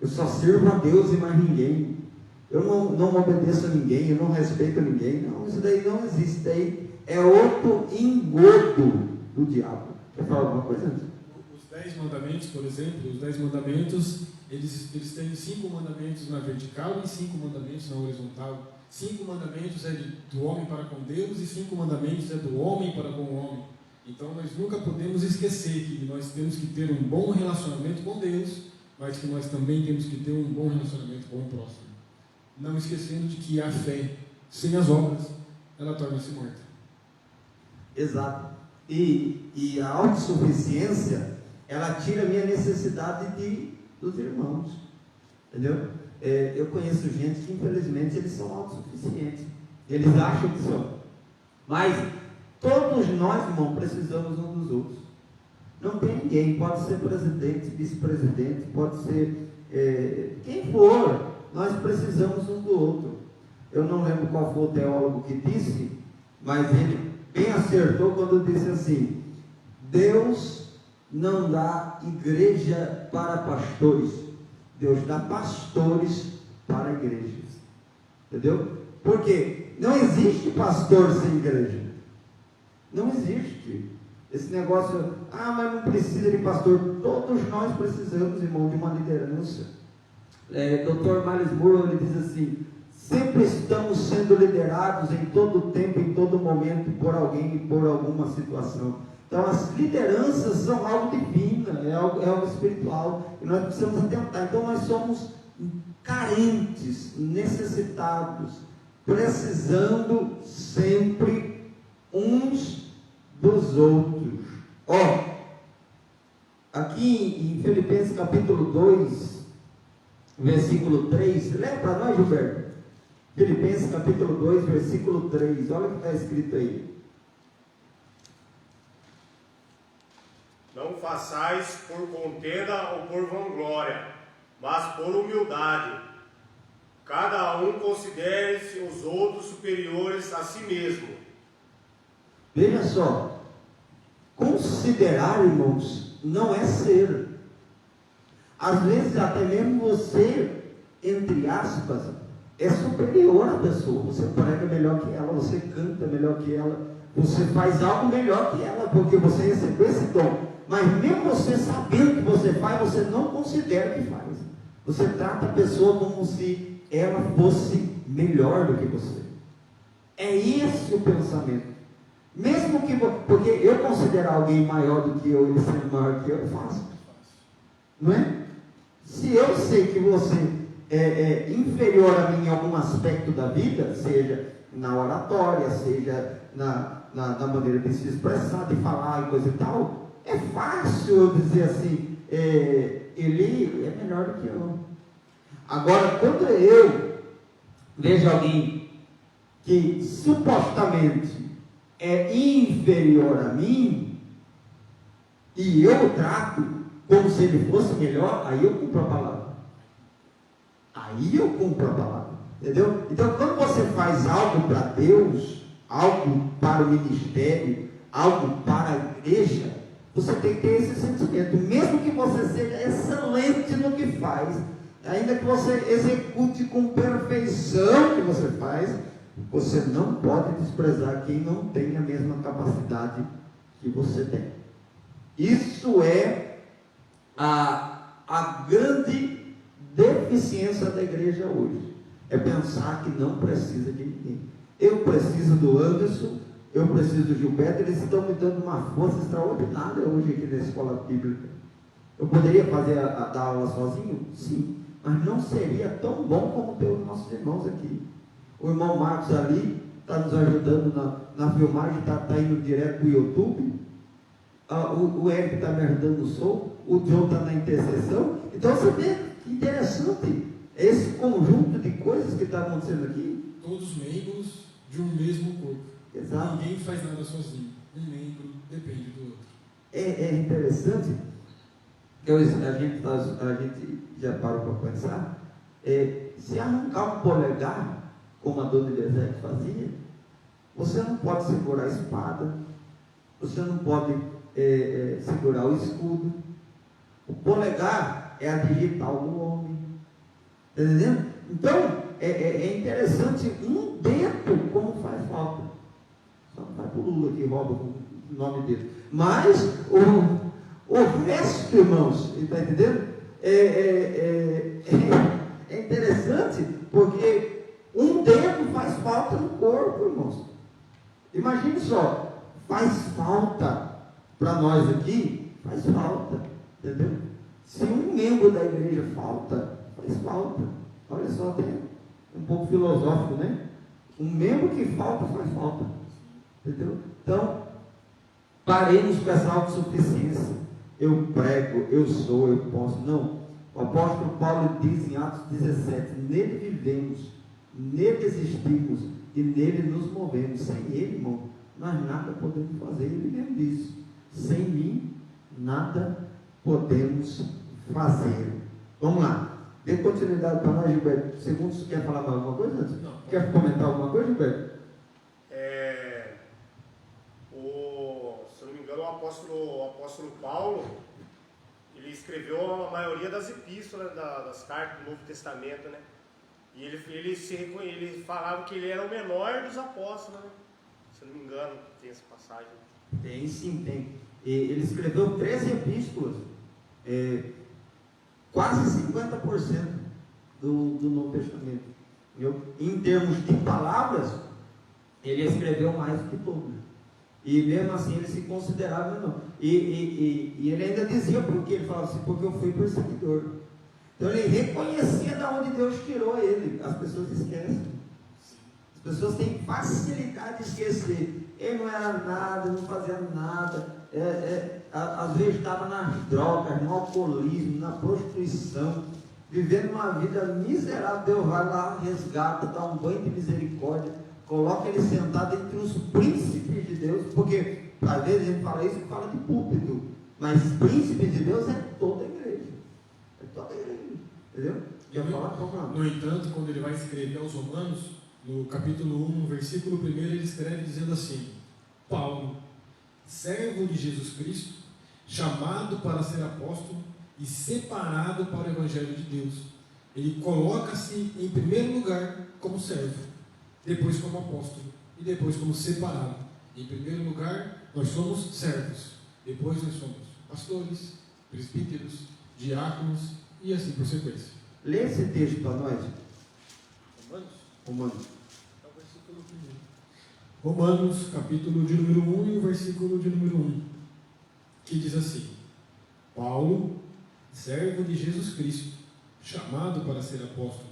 Eu só sirvo a Deus e mais ninguém. Eu não obedeço a ninguém, eu não respeito a ninguém. Não, isso daí não existe. Isso daí é outro engodo do diabo. Quer falar alguma coisa antes? Os 10 mandamentos, por exemplo, os 10 mandamentos, eles têm 5 mandamentos na vertical e 5 mandamentos na horizontal. 5 mandamentos do homem para com Deus e 5 mandamentos do homem para com o homem. Então nós nunca podemos esquecer que nós temos que ter um bom relacionamento com Deus, mas que nós também temos que ter um bom relacionamento com o próximo. Não esquecendo de que a fé, sem as obras, ela torna-se morta. Exato. E a autossuficiência, ela tira a minha necessidade dos irmãos. Entendeu? Eu conheço gente que, infelizmente, eles são autossuficientes. Eles acham que são. Mas todos nós, irmão, precisamos uns dos outros. Não tem ninguém, pode ser presidente, vice-presidente, pode ser quem for, nós precisamos um do outro. Eu não lembro qual foi o teólogo que disse, mas ele bem acertou quando disse assim: Deus não dá igreja para pastores. Deus dá pastores para igrejas. Entendeu? Porque não existe pastor sem igreja. Não existe. Esse negócio, mas não precisa de pastor. Todos nós precisamos, irmão, de uma liderança. Dr. Miles Moore, ele diz assim: sempre estamos sendo liderados em todo tempo, em todo momento, por alguém e por alguma situação. Então as lideranças são algo divino, é algo espiritual, e nós precisamos atentar. Então nós somos carentes, necessitados, precisando sempre uns dos outros. Aqui em Filipenses capítulo 2, versículo 3, lê para nós, Gilberto. Filipenses capítulo 2, versículo 3, olha o que está escrito aí. Não façais por contenda ou por vanglória, mas por humildade. Cada um considere-se os outros superiores a si mesmo. Veja só, considerar, irmãos, não é ser. Às vezes até mesmo você, entre aspas, é superior à pessoa. Você prega melhor que ela, você canta melhor que ela, você faz algo melhor que ela, porque você recebeu esse dom. Mas mesmo você sabendo que você faz, você não considera que faz. Você trata a pessoa como se ela fosse melhor do que você. É esse o pensamento. Mesmo que, porque eu considerar alguém maior do que eu, ele sendo maior que eu faço. Não é? Se eu sei que você é inferior a mim em algum aspecto da vida, seja na oratória, seja na maneira de se expressar, de falar e coisa e tal, é fácil eu dizer assim, ele é melhor do que eu. Agora, quando eu vejo alguém que supostamente é inferior a mim, e eu o trato como se ele fosse melhor, aí eu cumpro a palavra. Aí eu cumpro a palavra. Entendeu? Então, quando você faz algo para Deus, algo para o ministério, algo para a igreja, você tem que ter esse sentimento. Mesmo que você seja excelente no que faz, ainda que você execute com perfeição o que você faz, você não pode desprezar quem não tem a mesma capacidade que você tem. Isso é a grande deficiência da igreja hoje. É pensar que não precisa de ninguém. Eu preciso do Anderson, eu preciso do Gilberto, eles estão me dando uma força extraordinária hoje aqui na escola bíblica. Eu poderia dar aula sozinho? Sim, mas não seria tão bom como ter os nossos irmãos aqui. O irmão Marcos ali está nos ajudando na filmagem, está indo direto para o YouTube. O Eric está me ajudando no som, o John está na intercessão. Então você vê que interessante esse conjunto de coisas que está acontecendo aqui. Todos membros de um mesmo corpo. Exato. Ninguém faz nada sozinho. Um membro depende do outro. É interessante que a gente já parou para pensar. Se arrancar um polegar, como a dona Elisete fazia, você não pode segurar a espada, você não pode segurar o escudo. O polegar é a digital do homem. Está entendendo? Então, é interessante um dedo como faz falta. Só não vai para o Lula que rouba com o nome dele. Mas o resto, irmãos, está entendendo? É interessante porque um dedo faz falta no corpo, irmãos. Imagine só, faz falta para nós aqui, faz falta, entendeu? Se um membro da igreja falta, faz falta. Olha só, tem um pouco filosófico, né? Um membro que falta, faz falta, entendeu? Então, paremos com essa autossuficiência. Eu prego, eu sou, eu posso. Não. O apóstolo Paulo diz em Atos 17, nele vivemos, nele existimos e nele nos movemos. Sem ele, irmão, nós nada podemos fazer. Ele mesmo diz, sem mim, nada podemos fazer. Vamos lá. Dê continuidade para nós, Gilberto. Segundo, você quer falar mais alguma coisa antes? Não. Quer comentar alguma coisa, Gilberto? Se não me engano, o apóstolo Paulo, escreveu a maioria das epístolas, das cartas do Novo Testamento, né? E ele falava que ele era o menor dos apóstolos, né? Se eu não me engano, tem essa passagem. Tem sim, tem. Ele escreveu 13 epístolas, quase 50% do Novo Testamento. Em termos de palavras, ele escreveu mais do que todos. E mesmo assim ele se considerava menor. E ele ainda dizia por quê? Ele falava assim, porque eu fui perseguidor. Então ele reconhecia de onde Deus tirou ele. As pessoas esquecem. As pessoas têm facilidade de esquecer. Ele não era nada, não fazia nada. Às vezes estava nas drogas, no alcoolismo, na prostituição, vivendo uma vida miserável. Deus vai lá, resgata, dá um banho de misericórdia, coloca ele sentado entre os príncipes de Deus, porque às vezes a gente fala isso e fala de púlpito, mas príncipe de Deus é toda a igreja. É toda a igreja. Entendeu? No entanto, quando ele vai escrever aos Romanos, no capítulo 1, versículo 1, ele escreve dizendo assim: Paulo, servo de Jesus Cristo, chamado para ser apóstolo e separado para o Evangelho de Deus. Ele coloca-se em primeiro lugar como servo, depois como apóstolo e depois como separado. Em primeiro lugar, nós somos servos, depois nós somos pastores, presbíteros, diáconos e assim por sequência. Lê esse texto para nós. Romanos. É o versículo 1. Romanos, capítulo de número 1 e o versículo de número 1, que diz assim: Paulo, servo de Jesus Cristo, chamado para ser apóstolo,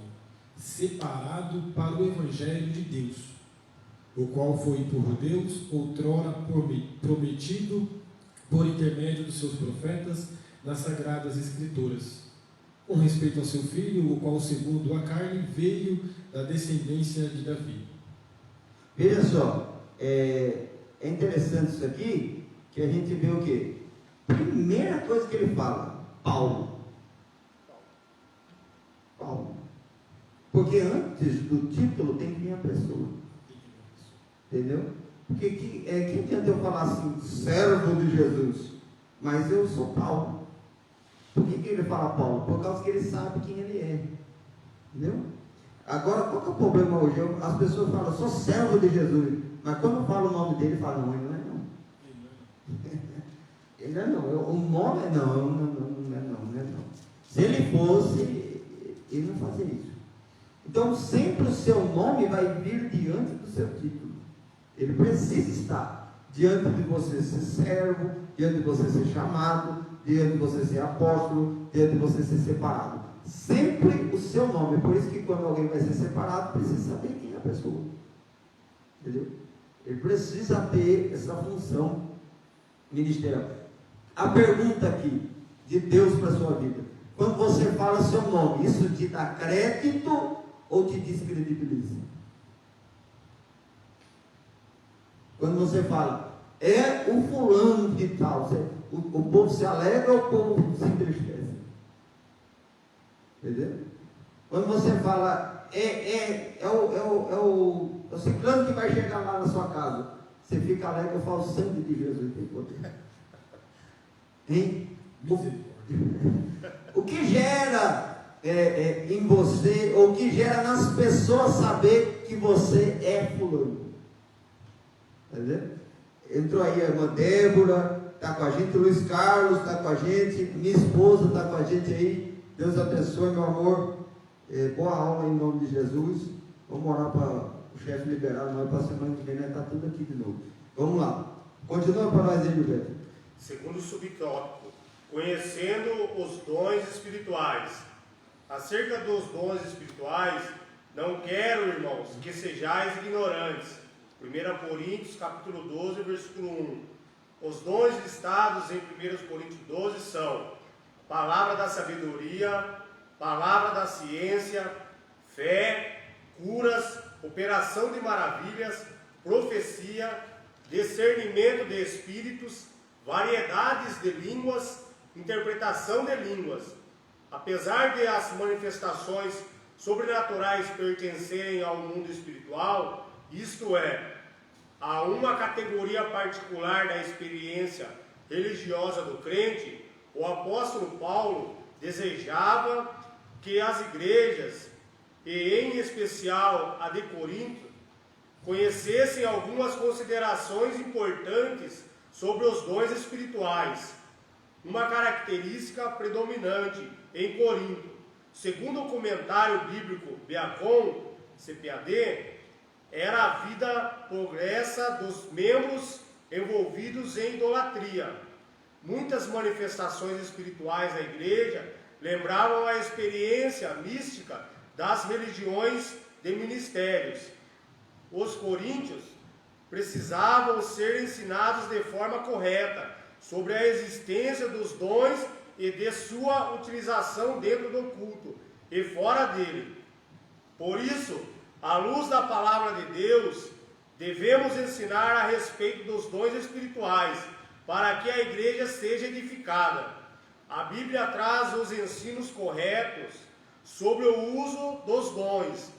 separado para o Evangelho de Deus, o qual foi por Deus outrora prometido por intermédio dos seus profetas nas Sagradas Escrituras, com respeito ao seu filho, o qual segundo a carne veio da descendência de Davi. Veja só, é interessante isso aqui, que a gente vê o quê? Primeira coisa que ele fala, Paulo. Porque antes do título tem que vir a pessoa. Entendeu? Porque que adianta eu falar assim, servo de Jesus, mas eu sou Paulo. Por que ele fala Paulo? Por causa que ele sabe quem ele é. Entendeu? Agora, qual que é o problema hoje? As pessoas falam, eu sou servo de Jesus, mas quando fala o nome dele, fala, não, ele não é não. Ele não é não. O nome é não. Se ele fosse, ele não fazia isso. Então, sempre o seu nome vai vir diante do seu título. Ele precisa estar diante de você ser servo, diante de você ser chamado, diante de você ser apóstolo, diante de você ser separado. Sempre o seu nome. Por isso que quando alguém vai ser separado, precisa saber quem é a pessoa. Entendeu? Ele precisa ter essa função ministerial. A pergunta aqui, de Deus para a sua vida: quando você fala seu nome, isso te dá crédito ou te descredibiliza? Quando você fala, é o fulano de tal, o povo se alegra ou o povo se entristece? Entendeu? Quando você fala, é o ciclano que vai chegar lá na sua casa, você fica alegre, eu falo, o sangue de Jesus tem poder. Hein? O que gera em você, ou o que gera nas pessoas saber que você é fulano? Entendeu? Entrou aí a irmã Débora, está com a gente, o Luiz Carlos está com a gente, minha esposa está com a gente aí. Deus abençoe, meu amor. Boa aula em nome de Jesus. Vamos orar para o chefe liberar nós para a semana que vem, né? Está tudo aqui de novo. Vamos lá. Continua para nós aí, Gilberto. Segundo subtópico, conhecendo os dons espirituais. Acerca dos dons espirituais, não quero, irmãos, que sejais ignorantes. 1 Coríntios, capítulo 12, versículo 1. Os dons listados em 1 Coríntios 12 são palavra da sabedoria, palavra da ciência, fé, curas, operação de maravilhas, profecia, discernimento de espíritos, variedades de línguas, interpretação de línguas. Apesar de as manifestações sobrenaturais pertencerem ao mundo espiritual, isto é, a uma categoria particular da experiência religiosa do crente, o apóstolo Paulo desejava que as igrejas, e em especial a de Corinto, conhecessem algumas considerações importantes sobre os dons espirituais. Uma característica predominante em Corinto, segundo o comentário bíblico Beacon, CPAD, era a vida progressa dos membros envolvidos em idolatria. Muitas manifestações espirituais da igreja lembravam a experiência mística das religiões de ministérios. Os coríntios precisavam ser ensinados de forma correta sobre a existência dos dons e de sua utilização dentro do culto e fora dele. Por isso, à luz da palavra de Deus, devemos ensinar a respeito dos dons espirituais, para que a igreja seja edificada. A Bíblia traz os ensinos corretos sobre o uso dos dons.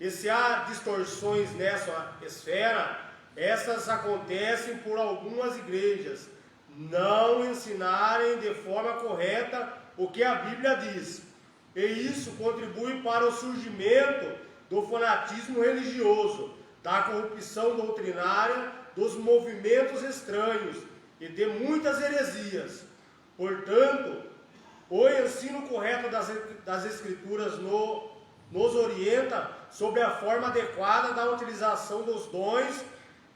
E se há distorções nessa esfera, essas acontecem por algumas igrejas não ensinarem de forma correta o que a Bíblia diz. E isso contribui para o surgimento do fanatismo religioso, da corrupção doutrinária, dos movimentos estranhos e de muitas heresias. Portanto, o ensino correto das Escrituras nos orienta sobre a forma adequada da utilização dos dons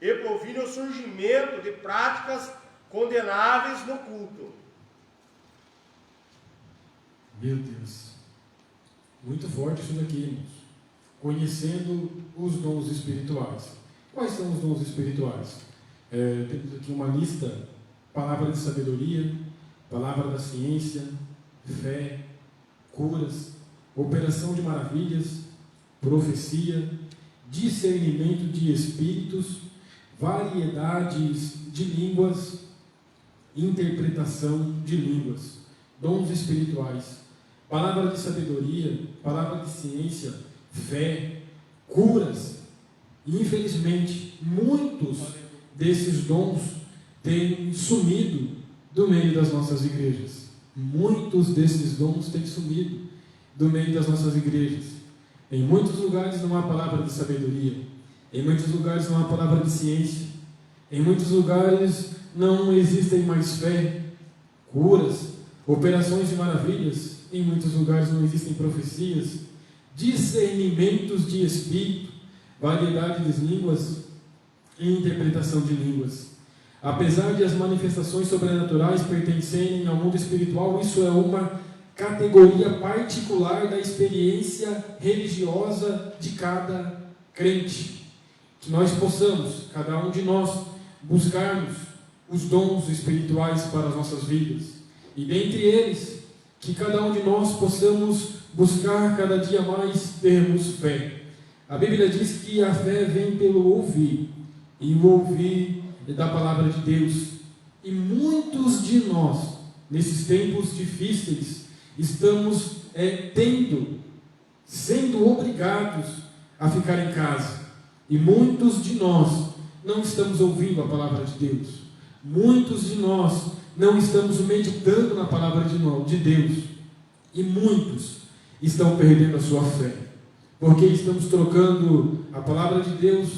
e previne o surgimento de práticas condenáveis no culto. Meu Deus, muito forte isso daqui, irmãos. Conhecendo os dons espirituais. Quais são os dons espirituais? Temos aqui uma lista: palavra de sabedoria, palavra da ciência, fé, curas, operação de maravilhas, profecia, discernimento de espíritos, variedades de línguas, interpretação de línguas, dons espirituais, palavra de sabedoria, palavra de ciência, fé, curas. E, infelizmente, muitos desses dons têm sumido do meio das nossas igrejas. Muitos desses dons têm sumido do meio das nossas igrejas. Em muitos lugares não há palavra de sabedoria, em muitos lugares não há palavra de ciência, em muitos lugares não existem mais fé, curas, operações de maravilhas, em muitos lugares não existem profecias, discernimentos de espírito, variedade de línguas e interpretação de línguas. Apesar de as manifestações sobrenaturais pertencerem ao mundo espiritual, isso é uma categoria particular da experiência religiosa de cada crente. Que nós possamos, cada um de nós, buscarmos os dons espirituais para as nossas vidas. E dentre eles, que cada um de nós possamos buscar cada dia mais termos fé. A Bíblia diz que a fé vem pelo ouvir, e o ouvir da palavra de Deus. E muitos de nós, nesses tempos difíceis, estamos sendo obrigados a ficar em casa. E muitos de nós não estamos ouvindo a palavra de Deus. Muitos de nós não estamos meditando na palavra de Deus. E muitos estão perdendo a sua fé, porque estamos trocando a palavra de Deus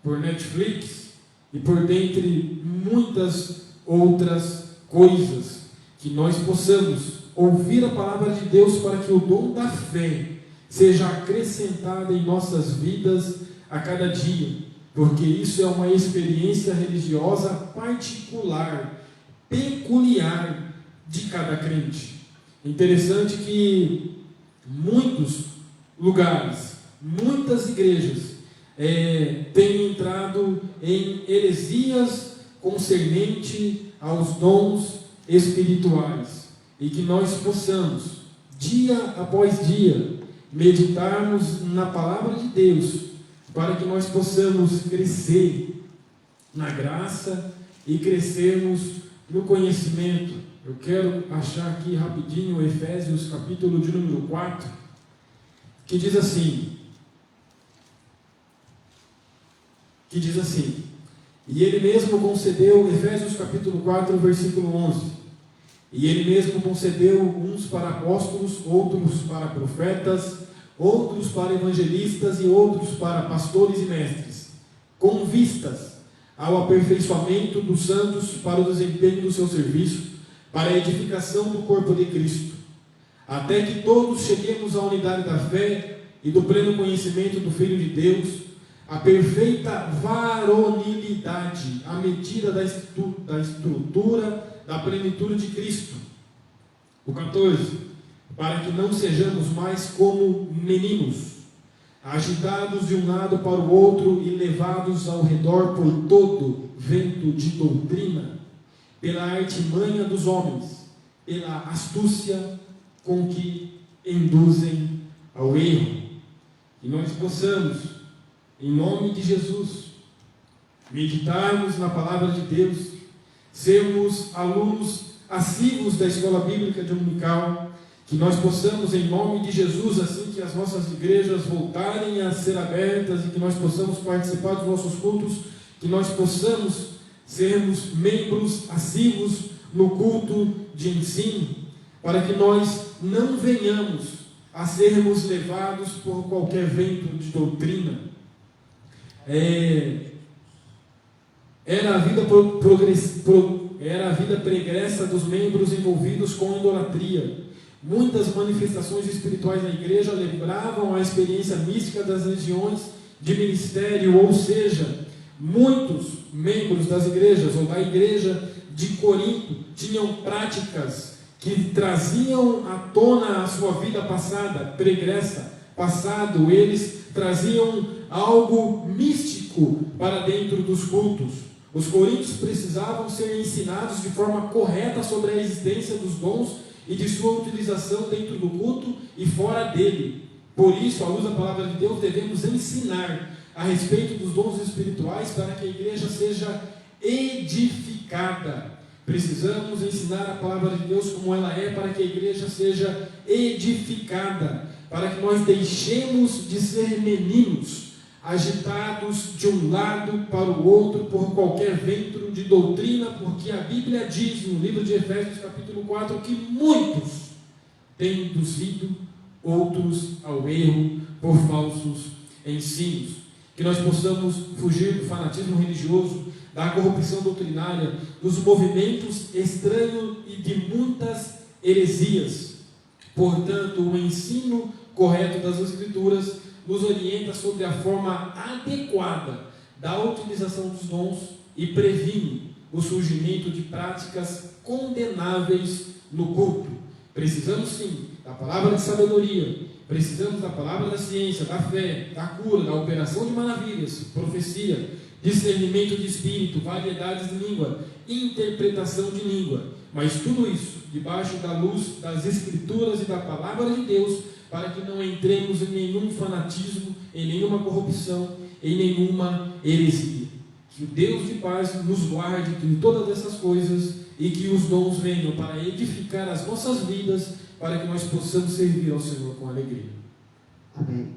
por Netflix e por dentre muitas outras coisas. Que nós possamos ouvir a palavra de Deus para que o dom da fé seja acrescentado em nossas vidas a cada dia, porque isso é uma experiência religiosa particular, peculiar de cada crente. Interessante que muitos lugares, muitas igrejas têm entrado em heresias concernente aos dons espirituais, e que nós possamos, dia após dia, meditarmos na palavra de Deus, para que nós possamos crescer na graça e crescermos no conhecimento. Eu quero achar aqui rapidinho Efésios capítulo de número 4, que diz assim, e ele mesmo concedeu, Efésios capítulo 4, versículo 11, E Ele mesmo concedeu uns para apóstolos, outros para profetas, outros para evangelistas e outros para pastores e mestres, com vistas ao aperfeiçoamento dos santos para o desempenho do seu serviço, para a edificação do corpo de Cristo, até que todos cheguemos à unidade da fé e do pleno conhecimento do Filho de Deus, a perfeita varonilidade, à medida da estrutura da plenitude de Cristo. O 14, para que não sejamos mais como meninos, agitados de um lado para o outro e levados ao redor por todo vento de doutrina, pela artimanha dos homens, pela astúcia com que induzem ao erro. E nós possamos, em nome de Jesus, meditarmos na palavra de Deus, sermos alunos assíduos da escola bíblica dominical, que nós possamos, em nome de Jesus, assim que as nossas igrejas voltarem a ser abertas e que nós possamos participar dos nossos cultos, que nós possamos sermos membros assíduos no culto de ensino, para que nós não venhamos a sermos levados por qualquer vento de doutrina. Era a vida pregressa dos membros envolvidos com idolatria. Muitas manifestações espirituais na igreja lembravam a experiência mística das regiões de ministério, ou seja, muitos membros das igrejas ou da igreja de Corinto tinham práticas que traziam à tona a sua vida passada, pregressa, passado. Eles traziam algo místico para dentro dos cultos. Os coríntios precisavam ser ensinados de forma correta sobre a existência dos dons e de sua utilização dentro do culto e fora dele. Por isso, à luz da palavra de Deus, devemos ensinar a respeito dos dons espirituais para que a igreja seja edificada. Precisamos ensinar a palavra de Deus como ela é, para que a igreja seja edificada, para que nós deixemos de ser meninos, agitados de um lado para o outro por qualquer vento de doutrina, porque a Bíblia diz no livro de Efésios capítulo 4 que muitos têm induzido outros ao erro por falsos ensinos. Que nós possamos fugir do fanatismo religioso, da corrupção doutrinária, dos movimentos estranhos e de muitas heresias. Portanto, o ensino correto das Escrituras nos orienta sobre a forma adequada da utilização dos dons e previne o surgimento de práticas condenáveis no culto. Precisamos sim da palavra de sabedoria, precisamos da palavra da ciência, da fé, da cura, da operação de maravilhas, profecia, discernimento de espírito, variedades de língua, interpretação de língua, mas tudo isso debaixo da luz das Escrituras e da palavra de Deus, para que não entremos em nenhum fanatismo, em nenhuma corrupção, em nenhuma heresia. Que o Deus de paz nos guarde de todas essas coisas e que os dons venham para edificar as nossas vidas, para que nós possamos servir ao Senhor com alegria. Amém.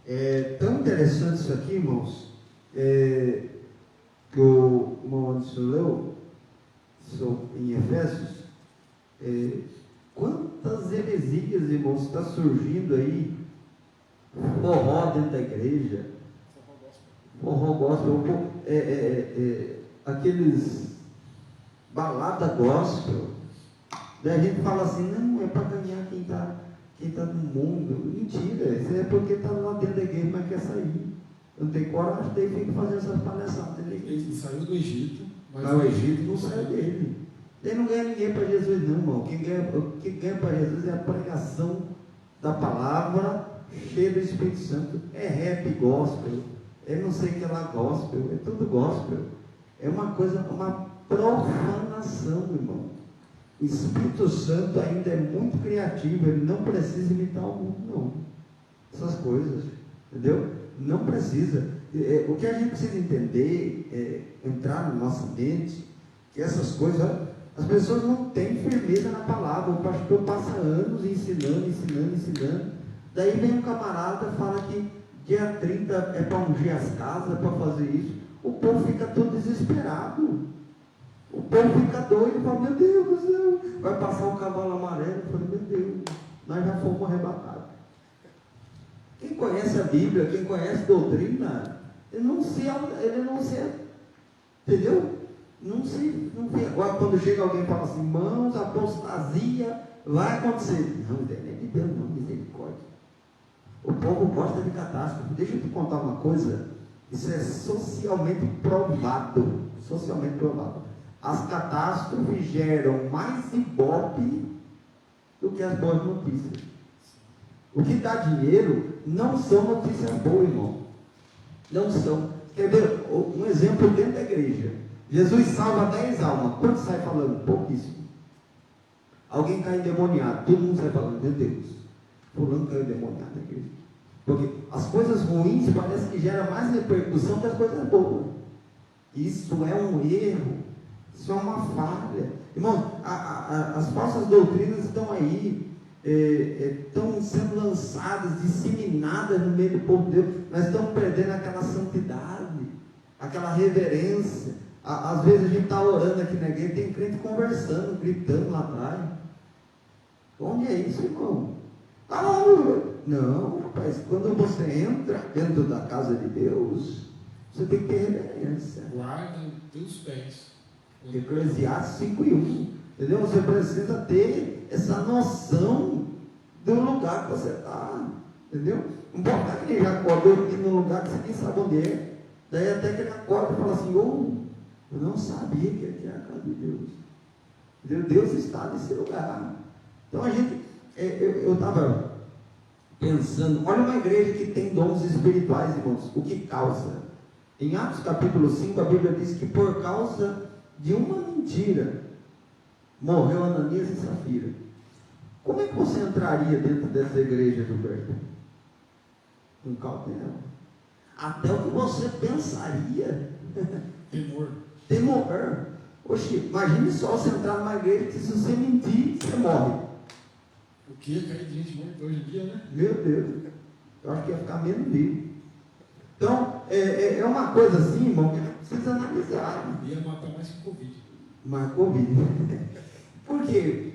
É tão interessante isso aqui, irmãos, que o irmão Anderson leu em Efésios. Quantas heresias, irmãos, está surgindo aí? Forró dentro da igreja, forró gospel, aqueles balada gospel. Daí a gente fala assim, não, é para ganhar quem está no mundo. Mentira, isso é porque está lá dentro da igreja, mas quer sair. Não tem coragem, daí fica fazendo essas palhaçadas. Ele saiu do Egito, mas o Egito não saiu dele. Ele não ganha ninguém para Jesus, não, irmão. Quem ganha para Jesus é a pregação da palavra cheia do Espírito Santo. É rap gospel, é não sei o que lá gospel, é tudo gospel. É uma coisa, uma profanação, irmão. O Espírito Santo ainda é muito criativo, ele não precisa imitar o mundo, não. Essas coisas, entendeu? Não precisa. O que a gente precisa entender, entrar na nossa mente, que essas coisas, as pessoas não têm firmeza na palavra. O pastor passa anos ensinando. Daí vem um camarada, fala que dia 30 é para ungir as casas, é para fazer isso. O povo fica todo desesperado. O povo fica doido, fala, meu Deus do céu, vai passar um cavalo amarelo. Eu falei, meu Deus, nós já fomos arrebatados. Quem conhece a Bíblia, quem conhece a doutrina, ele não se, entendeu? Agora quando chega alguém e fala assim, irmãos, apostasia vai acontecer. Não é nem de Deus, não, misericórdia. O povo gosta de catástrofe. Deixa eu te contar uma coisa, isso é socialmente provado. Socialmente provado. As catástrofes geram mais ibope do que as boas notícias. O que dá dinheiro não são notícias boas, irmão. Não são. Quer ver um exemplo dentro da igreja? Jesus salva 10 almas. Quanto sai falando? Pouquíssimo. Alguém cai endemoniado. Todo mundo sai falando, meu Deus, fulano caiu endemoniado na igreja. Porque as coisas ruins parece que geram mais repercussão que as coisas boas. Isso é um erro. Isso é uma falha. Irmão, as falsas doutrinas estão aí. Estão sendo lançadas, disseminadas no meio do povo de Deus. Nós estamos perdendo aquela santidade, aquela reverência. Às vezes a gente está orando aqui na igreja, tem crente conversando, gritando lá atrás. Onde é isso, irmão? Não, rapaz, quando você entra dentro da casa de Deus, você tem que ter reverência. Guarda dos pés. Eclesiastes 5:1. Entendeu? Você precisa ter essa noção do lugar que você está. Entendeu? Não pode estar que ele já acordou aqui num lugar que você nem sabe onde é. Daí até que ele acorda e fala assim, eu não sabia que aqui é a casa de Deus. Entendeu? Deus está nesse lugar. Então a gente, eu estava pensando, olha uma igreja que tem dons espirituais, irmãos, o que causa? Em Atos capítulo 5, a Bíblia diz que por causa de uma mentira, morreu Ananias e Safira. Como é que você entraria dentro dessa igreja, Gilberto? Com cautela. Até o que você pensaria. Temor. Oxi, imagine só você entrar numa igreja que se você mentir, você morre. O que é cair de gente morta hoje em dia, né? Meu Deus, eu acho que ia ficar menos vivo. Então, é uma coisa assim, irmão, que precisa analisar. Ia matar mais que Covid. Mais Covid. Por quê?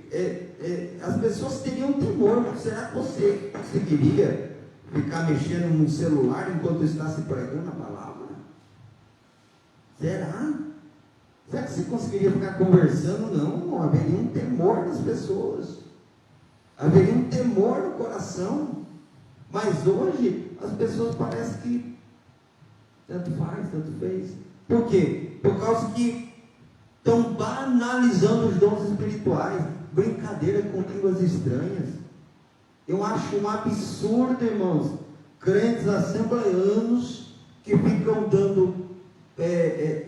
As pessoas teriam temor. Será que você conseguiria ficar mexendo no celular enquanto está se pregando a palavra? Será? Será que você conseguiria ficar conversando? Não, haveria um temor nas pessoas. Haveria um temor no coração. Mas hoje, as pessoas parecem que tanto faz, tanto fez. Por quê? Por causa que estão banalizando os dons espirituais. Brincadeira com línguas estranhas. Eu acho um absurdo, irmãos, crentes assembleanos que ficam dando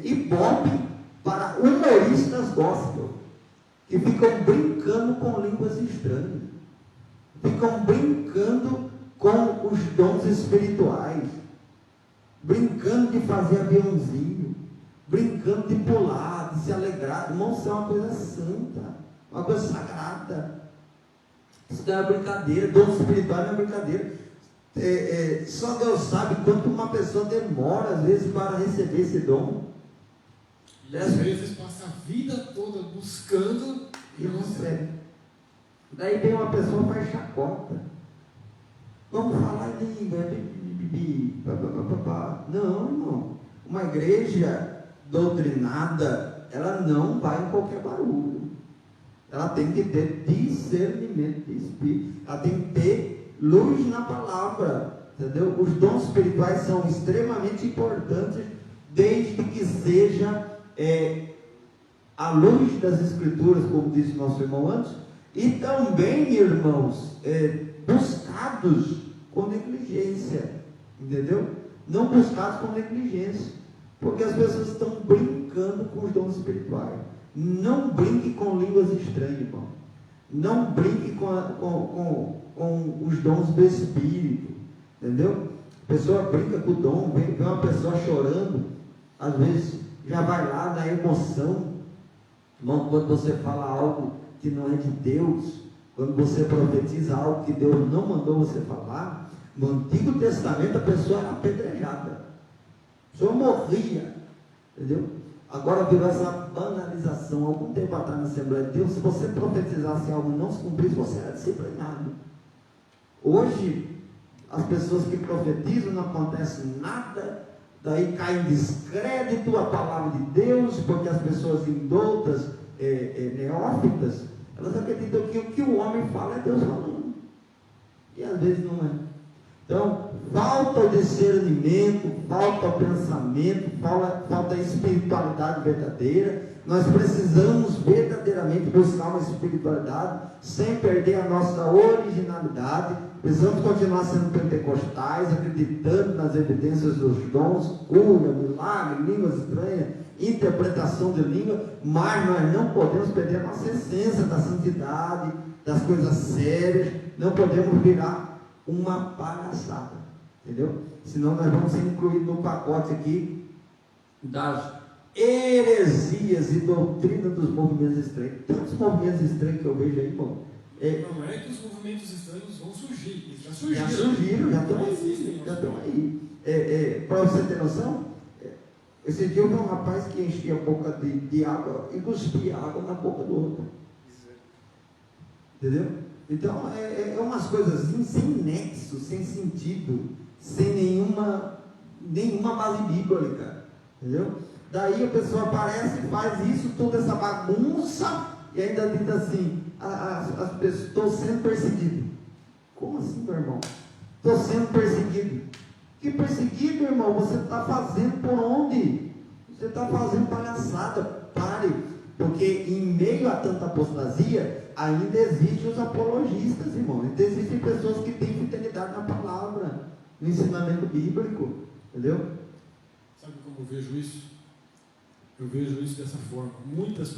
ibope para humoristas gospel, que ficam brincando com línguas estranhas, ficam brincando com os dons espirituais, brincando de fazer aviãozinho, brincando de pular, de se alegrar. Irmão, isso é uma coisa santa, uma coisa sagrada. Isso não é uma brincadeira. Dom espiritual não é brincadeira. Só Deus sabe quanto uma pessoa demora às vezes para receber esse dom. E às vezes passa a vida toda buscando e não recebe. Daí vem uma pessoa e faz chacota. Vamos falar em língua. Não, irmão. Uma igreja doutrinada, ela não vai em qualquer barulho. Ela tem que ter discernimento de espírito. Ela tem que ter luz na palavra. Entendeu? Os dons espirituais são extremamente importantes, desde que seja a luz das Escrituras, como disse nosso irmão antes, e também, irmãos, buscados com negligência. Entendeu? Não buscados com negligência. Porque as pessoas estão brincando com os dons espirituais. Não brinque com línguas estranhas, irmão. Não brinque com os dons do Espírito. Entendeu? A pessoa brinca com o dom, vê uma pessoa chorando, às vezes já vai lá na emoção. Irmão, quando você fala algo que não é de Deus, quando você profetiza algo que Deus não mandou você falar, no Antigo Testamento a pessoa era apedrejada. A pessoa morria. Entendeu? Agora virou essa banalização. Algum tempo atrás na Assembleia de Deus, se você profetizasse algo e não se cumprisse, você era disciplinado. Hoje, as pessoas que profetizam, não acontece nada, daí cai em descrédito a palavra de Deus, porque as pessoas indoutas, neófitas, elas acreditam que o que o homem fala é Deus falando. E às vezes não é. Então, falta o discernimento, falta o pensamento, falta a espiritualidade verdadeira. Nós precisamos verdadeiramente buscar uma espiritualidade sem perder a nossa originalidade. Precisamos continuar sendo pentecostais, acreditando nas evidências dos dons, cura, milagre, línguas estranhas, interpretação de língua, mas nós não podemos perder a nossa essência da santidade, das coisas sérias. Não podemos virar uma palhaçada, entendeu? Senão nós vamos ser incluídos no pacote aqui das heresias e doutrina dos movimentos estranhos. Tantos movimentos estranhos que eu vejo aí, irmão. Não é que os movimentos estranhos vão surgir, eles já surgiram. Já estão aí. Para você ter noção, esse dia eu vi um rapaz que enchia a boca de água e cuspia água na boca do outro. Entendeu? Então, umas coisas sem nexo, sem sentido, sem nenhuma base bíblica, entendeu? Daí a pessoa aparece e faz isso, toda essa bagunça, e ainda diz assim, as pessoas, estou sendo perseguido. Como assim, meu irmão? Estou sendo perseguido. Que perseguido, irmão? Você está fazendo por onde? Você está fazendo palhaçada. Pare, porque em meio a tanta apostasia, ainda existem os apologistas, irmão. Ainda existem pessoas que têm fidelidade na palavra, no ensinamento bíblico, entendeu? Sabe como eu vejo isso? Eu vejo isso dessa forma. Muitas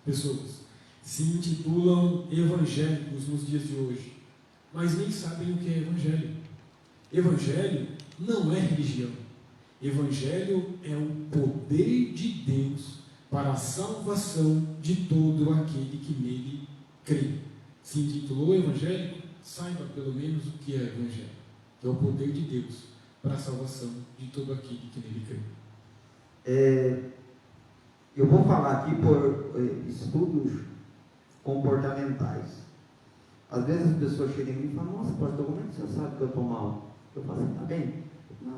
pessoas se intitulam evangélicos nos dias de hoje, mas nem sabem o que é evangelho. Evangelho não é religião. Evangelho é o poder de Deus para a salvação de todo aquele que nele crê. Se intitulou evangélico, saiba pelo menos o que é evangelho. É o poder de Deus para a salvação de todo aquele que nele crê. Eu vou falar aqui por estudos comportamentais. Às vezes as pessoas chegam em mim e falam: nossa, pastor, como é que o senhor sabe que eu estou mal? Eu falo assim: tá bem? Não,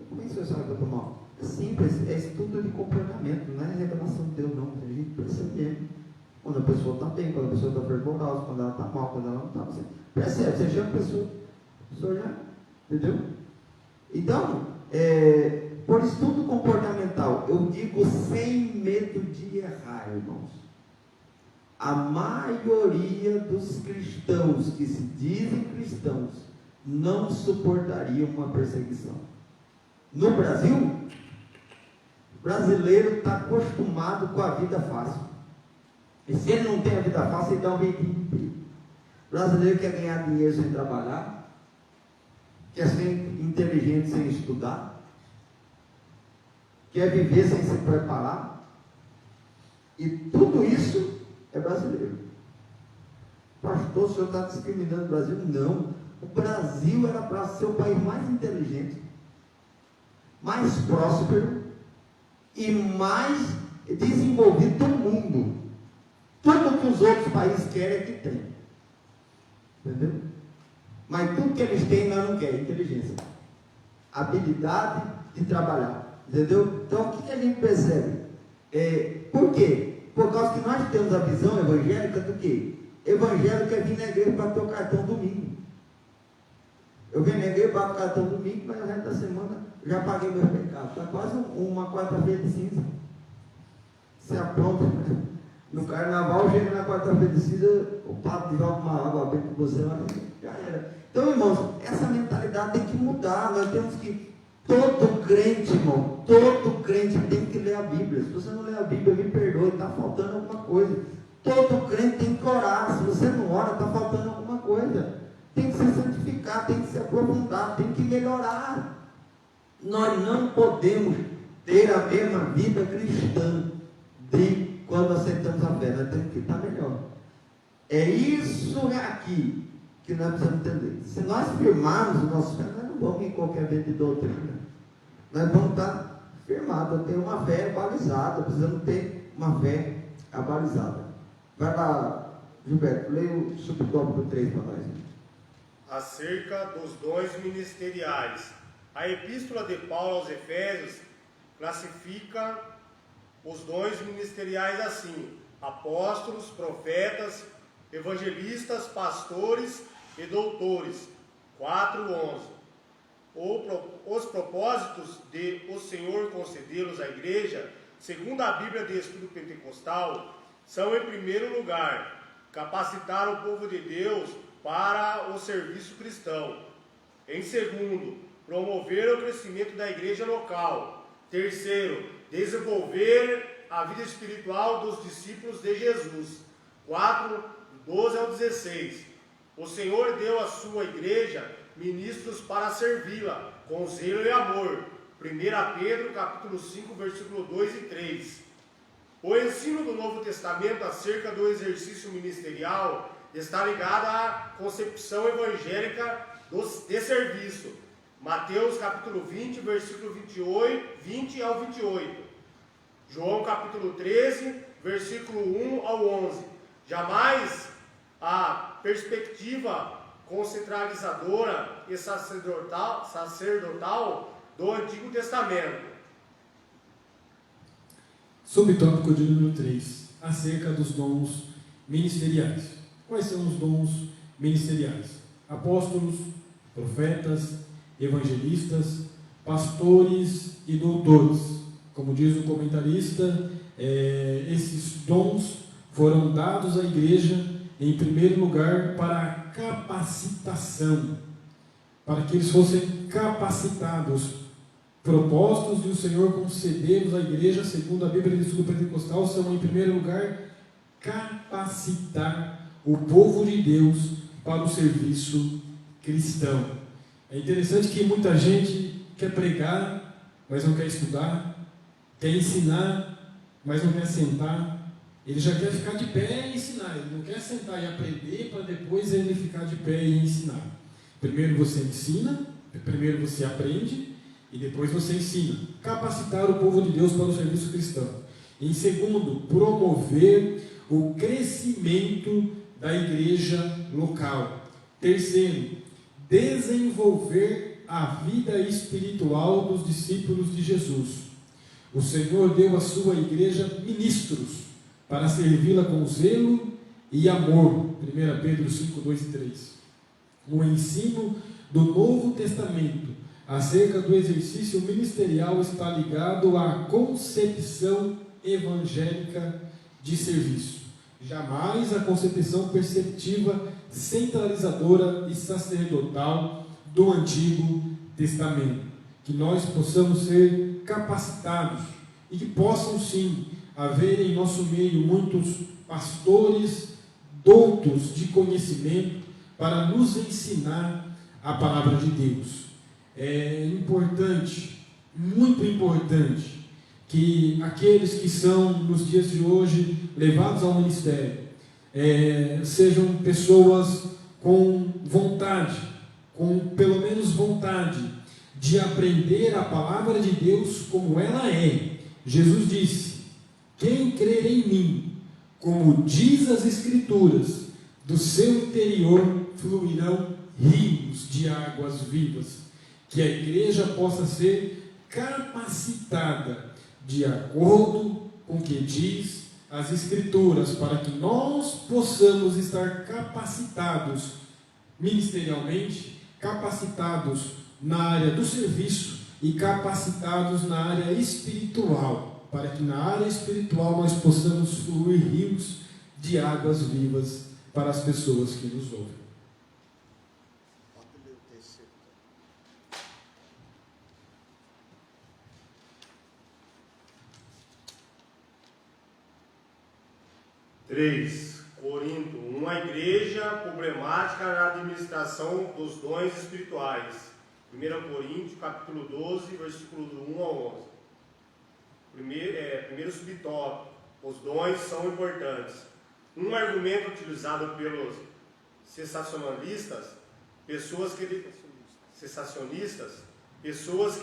como é que o senhor sabe que eu estou mal? É simples, é estudo de comportamento, não é revelação de Deus, não. A gente percebe quando a pessoa está bem, quando a pessoa está fervorosa, quando ela está mal, quando ela não está. Você percebe, você chama a pessoa já, entendeu? Então, por estudo comportamental, eu digo sem medo de errar, irmãos. A maioria dos cristãos que se dizem cristãos não suportariam uma perseguição. No Brasil, o brasileiro está acostumado com a vida fácil. E se ele não tem a vida fácil, ele dá um jeitinho de emprego. O brasileiro quer ganhar dinheiro sem trabalhar, quer ser inteligente sem estudar, quer viver sem se preparar, e tudo isso é brasileiro. Pastor, o senhor está discriminando o Brasil? Não. O Brasil era para ser o país mais inteligente, mais próspero e mais desenvolvido do mundo. Tudo que os outros países querem é que tem. Entendeu? Mas tudo que eles têm nós não queremos: inteligência, habilidade de trabalhar. Entendeu? Então o que a gente percebe? Por quê? Por causa que nós temos a visão evangélica do quê? Evangélico é vir na igreja para ter o cartão domingo. Eu venho na igreja, bato o cartão domingo, mas o resto da semana já paguei meu pecado. Está quase uma quarta-feira de cinza. Você apronta. No carnaval, chega na quarta-feira de cinza, o padre joga uma água bem com você lá, já era. Então, irmãos, essa mentalidade tem que mudar. Nós temos que. Todo crente, irmão, todo crente tem que ler a Bíblia. Se você não ler a Bíblia, me perdoe, está faltando alguma coisa. Todo crente tem que orar. Se você não ora, está faltando alguma coisa. Tem que se santificar, tem que se aprofundar, tem que melhorar. Nós não podemos ter a mesma vida cristã de quando aceitamos a fé. Nós temos que estar melhor. É isso aqui que nós precisamos entender. Se nós firmarmos o nosso fé, nós não vamos em qualquer vento de doutrina. Nós vamos estar firmado, eu tenho uma fé balizada, precisamos ter uma fé abalizada. Vai lá, Gilberto, leia o subtópico 3 para nós. Acerca dos dons ministeriais. A epístola de Paulo aos Efésios classifica os dons ministeriais assim: apóstolos, profetas, evangelistas, pastores e doutores. 4:11. Os propósitos de o Senhor concedê-los à igreja, segundo a Bíblia de Estudo Pentecostal, são, em primeiro lugar, capacitar o povo de Deus para o serviço cristão. Em segundo, promover o crescimento da igreja local. Terceiro, desenvolver a vida espiritual dos discípulos de Jesus. 4:12 ao 16. O Senhor deu à sua igreja ministros para servi-la com zelo e amor. 1 Pedro capítulo 5, versículo 2 e 3. O ensino do Novo Testamento acerca do exercício ministerial está ligado à concepção evangélica de serviço. Mateus capítulo 20, versículo 20 ao 28. João capítulo 13, versículo 1 ao 11. Jamais a perspectiva concentralizadora e sacerdotal do Antigo Testamento. Subtópico de número 3, acerca dos dons ministeriais. Quais são os dons ministeriais? Apóstolos, profetas, evangelistas, pastores e doutores. Como diz o comentarista, esses dons foram dados à igreja, em primeiro lugar, para a capacitação, para que eles fossem capacitados. Propósitos de o Senhor conceder-nos à igreja, segundo a Bíblia de Estudo Pentecostal, são, em primeiro lugar, capacitar o povo de Deus para o serviço cristão. É interessante que muita gente quer pregar, mas não quer estudar, quer ensinar, mas não quer sentar. Ele já quer ficar de pé e ensinar, ele não quer sentar e aprender para depois ele ficar de pé e ensinar. Primeiro você ensina, primeiro você aprende e depois você ensina. Capacitar o povo de Deus para o serviço cristão. Em segundo, promover o crescimento da igreja local. Terceiro, desenvolver a vida espiritual dos discípulos de Jesus. O Senhor deu à sua igreja ministros para servi-la com zelo e amor. 1 Pedro 5, 2 e 3. O ensino do Novo Testamento acerca do exercício ministerial está ligado à concepção evangélica de serviço. Jamais a concepção perceptiva, centralizadora e sacerdotal do Antigo Testamento. Que nós possamos ser capacitados e que possam sim haver em nosso meio muitos pastores doutos de conhecimento para nos ensinar a palavra de Deus. É importante, muito importante, que aqueles que são nos dias de hoje levados ao ministério sejam pessoas com vontade, com pelo menos vontade de aprender a palavra de Deus como ela é. Jesus disse: quem crer em mim, como diz as Escrituras, do seu interior fluirão rios de águas vivas. Que a igreja possa ser capacitada de acordo com o que diz as Escrituras, para que nós possamos estar capacitados ministerialmente, capacitados na área do serviço e capacitados na área espiritual, para que na área espiritual nós possamos fluir rios de águas vivas para as pessoas que nos ouvem. Corinto, uma igreja problemática na administração dos dons espirituais. 1 Coríntios, capítulo 12, versículo do 1 ao 11. Primeiro subtópico, os dons são importantes. Um argumento utilizado pelos sensacionalistas, pessoas que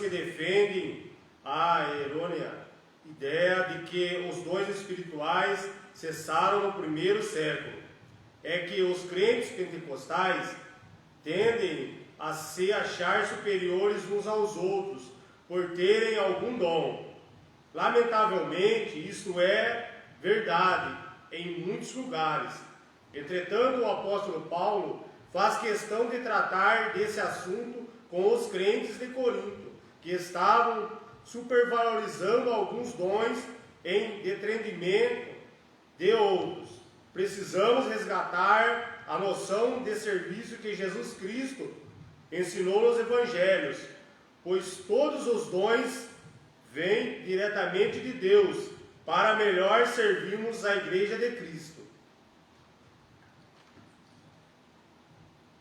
defendem a errônea ideia de que os dons espirituais cessaram no primeiro século. É que os crentes pentecostais tendem a se achar superiores uns aos outros por terem algum dom. Lamentavelmente, isto é verdade em muitos lugares. Entretanto, o apóstolo Paulo faz questão de tratar desse assunto com os crentes de Corinto, que estavam supervalorizando alguns dons em detrimento de outros. Precisamos resgatar a noção de serviço que Jesus Cristo ensinou nos evangelhos, pois todos os dons vêm diretamente de Deus, para melhor servirmos a igreja de Cristo.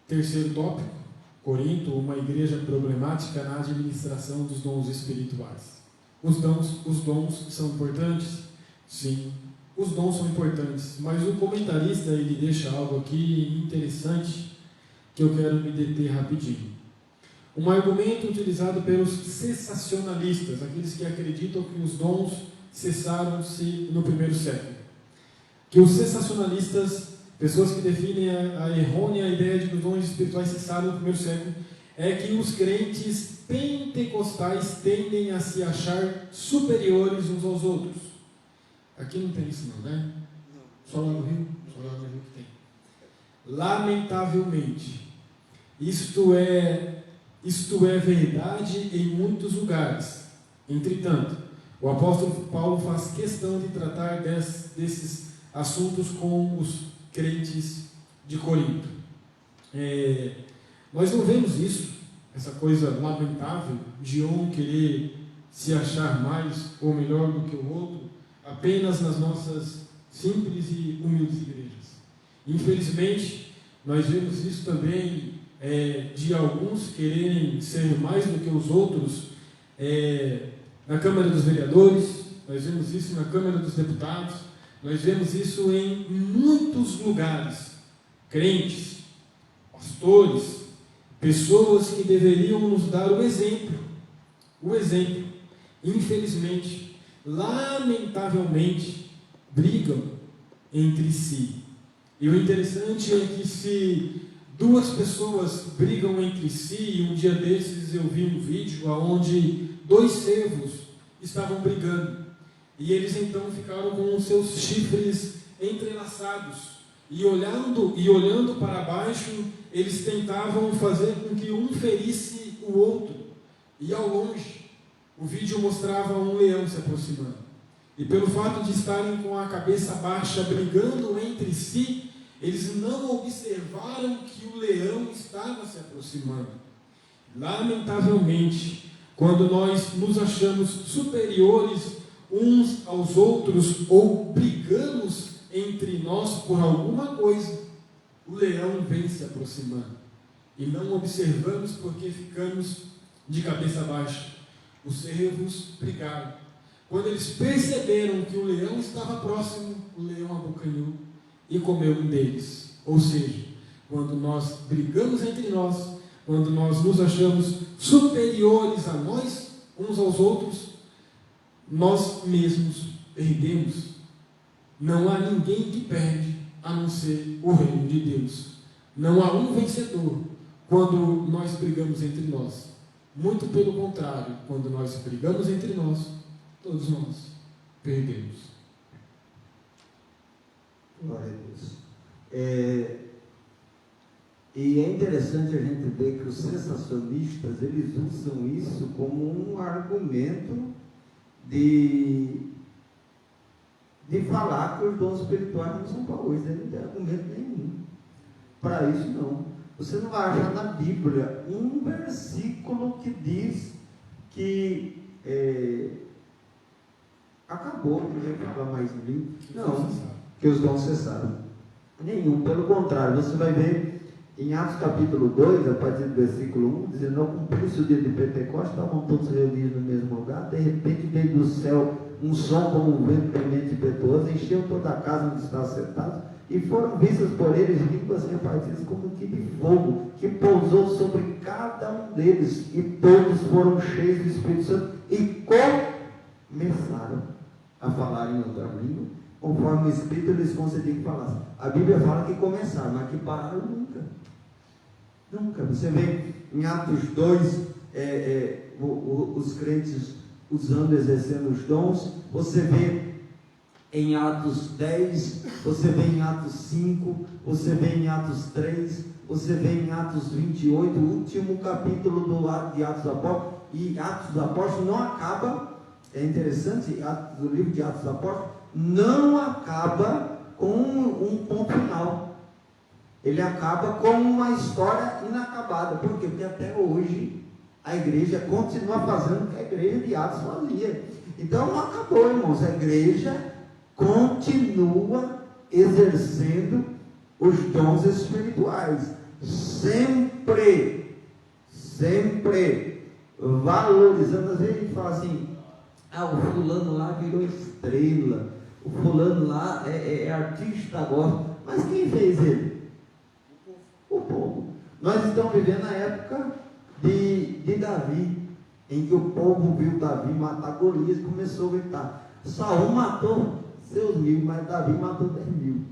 Terceiro tópico: Corinto, uma igreja problemática na administração dos dons espirituais. Os dons são importantes? Sim, os dons são importantes, mas o comentarista ele deixa algo aqui interessante que eu quero me deter rapidinho. Um argumento utilizado pelos cessacionalistas, aqueles que acreditam que os dons cessaram-se no primeiro século. Que os cessacionalistas, pessoas que definem a errônea ideia de que os dons espirituais cessaram no primeiro século, é que os crentes pentecostais tendem a se achar superiores uns aos outros. Aqui não tem isso não, né? Só lá no Rio? Só lá no Rio que tem. Lamentavelmente, isto é verdade em muitos lugares. Entretanto, o apóstolo Paulo faz questão de tratar desses assuntos com os crentes de Corinto. Nós não vemos isso, essa coisa lamentável de um querer se achar mais ou melhor do que o outro, apenas nas nossas simples e humildes igrejas. Infelizmente, nós vemos isso também de alguns quererem ser mais do que os outros na Câmara dos Vereadores, nós vemos isso na Câmara dos Deputados, nós vemos isso em muitos lugares. Crentes, pastores, pessoas que deveriam nos dar o exemplo, infelizmente, lamentavelmente, brigam entre si. E o interessante é que se duas pessoas brigam entre si, e um dia desses eu vi um vídeo onde 2 cervos estavam brigando, e eles então ficaram com os seus chifres entrelaçados, e olhando para baixo, eles tentavam fazer com que um ferisse o outro, e ao longe, o vídeo mostrava um leão se aproximando, e pelo fato de estarem com a cabeça baixa, brigando entre si, eles não observaram que o leão estava se aproximando. Lamentavelmente, quando nós nos achamos superiores uns aos outros, ou brigamos entre nós por alguma coisa, o leão vem se aproximando. E não observamos porque ficamos de cabeça baixa. Os cervos brigaram. Quando eles perceberam que o leão estava próximo, o leão abocanhou e comeu um deles. Ou seja, quando nós brigamos entre nós, quando nós nos achamos superiores a nós, uns aos outros, nós mesmos perdemos. Não há ninguém que perde, a não ser o reino de Deus. Não há um vencedor quando nós brigamos entre nós. Muito pelo contrário, quando nós brigamos entre nós, todos nós perdemos. Glória a Deus. E é interessante a gente ver que os sensacionistas, eles usam isso como um argumento de falar que os dons espirituais não são para hoje. Ele não tem argumento nenhum para isso, não. Você não vai achar na Bíblia um versículo que diz que acabou, não vai falar mais livro. Não, que os dons cessaram. Nenhum, pelo contrário, você vai ver em Atos capítulo 2, a partir do versículo 1, dizendo: ao cumprir-se o dia de Pentecostes, estavam todos reunidos no mesmo lugar, de repente veio do céu um som como um vento tremendo e impetuoso, encheu toda a casa onde estavam sentados, e foram vistas por eles línguas repartidas como que de fogo, que pousou sobre cada um deles, e todos foram cheios do Espírito Santo, e começaram a falar em outra língua, conforme o Espírito lhes concedia que falassem. A Bíblia fala que começaram, mas que pararam nunca. Nunca. Você vê em Atos 2, os crentes usando, exercendo os dons. Você vê em Atos 10, você vê em Atos 5, você vê em Atos 3, você vê em Atos 28, o último capítulo de Atos dos Apóstolos. E Atos dos Apóstolos não acaba, é interessante, o livro de Atos dos Apóstolos não acaba com um ponto final. Ele acaba com uma história inacabada. Por quê? Porque até hoje a igreja continua fazendo o que a igreja de Atos fazia. Então não acabou, irmãos. A igreja continua exercendo os dons espirituais, sempre valorizando. Às vezes a gente fala assim: o fulano lá virou estrela, o fulano lá é artista agora. Mas quem fez ele? O povo. Nós estamos vivendo a época de Davi, em que o povo viu Davi matar Golias e começou a gritar. Saul matou seus 1000, mas Davi matou 10.000.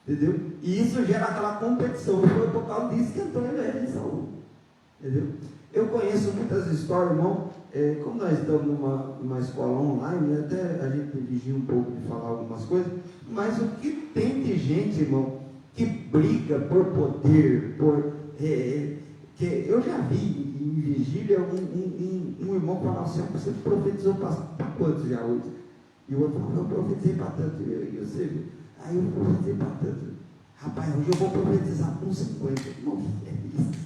Entendeu? E isso gera aquela competição. Foi por causa disso que entrou a inveja de Saul. Entendeu? Eu conheço muitas histórias, irmão. Como nós estamos numa escola online, até a gente vigia um pouco de falar algumas coisas, mas o que tem de gente, irmão, que briga por poder, que eu já vi em vigília um irmão falar assim: você profetizou para quantos já hoje? E o outro falou: eu profetizei para tanto. E você viu? Aí eu profetizei para tanto. Rapaz, hoje eu vou profetizar com 50. Irmão, é isso.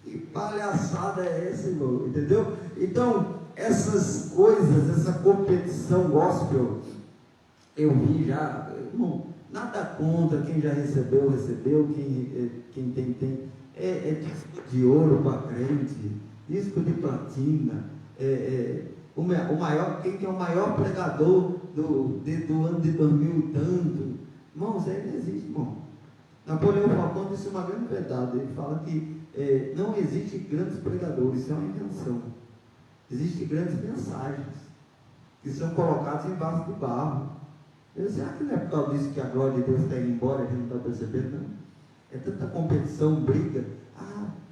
Que palhaçada é essa, irmão? Entendeu? Então, essas coisas, essa competição gospel, eu vi já, irmão, nada contra. Quem já recebeu, quem tem. É disco de ouro para crente, disco de platina, o maior, quem é o maior pregador do ano de 2000 e tanto. Irmãos, isso aí não existe, irmão. Napoleão Falcão disse uma grande verdade. Ele fala que não existe grandes pregadores, isso é uma invenção. Existem grandes mensagens que são colocadas em vasos de barro. Será que não é por causa disso que a glória de Deus está indo embora, a gente não está percebendo? Não. É tanta competição, briga.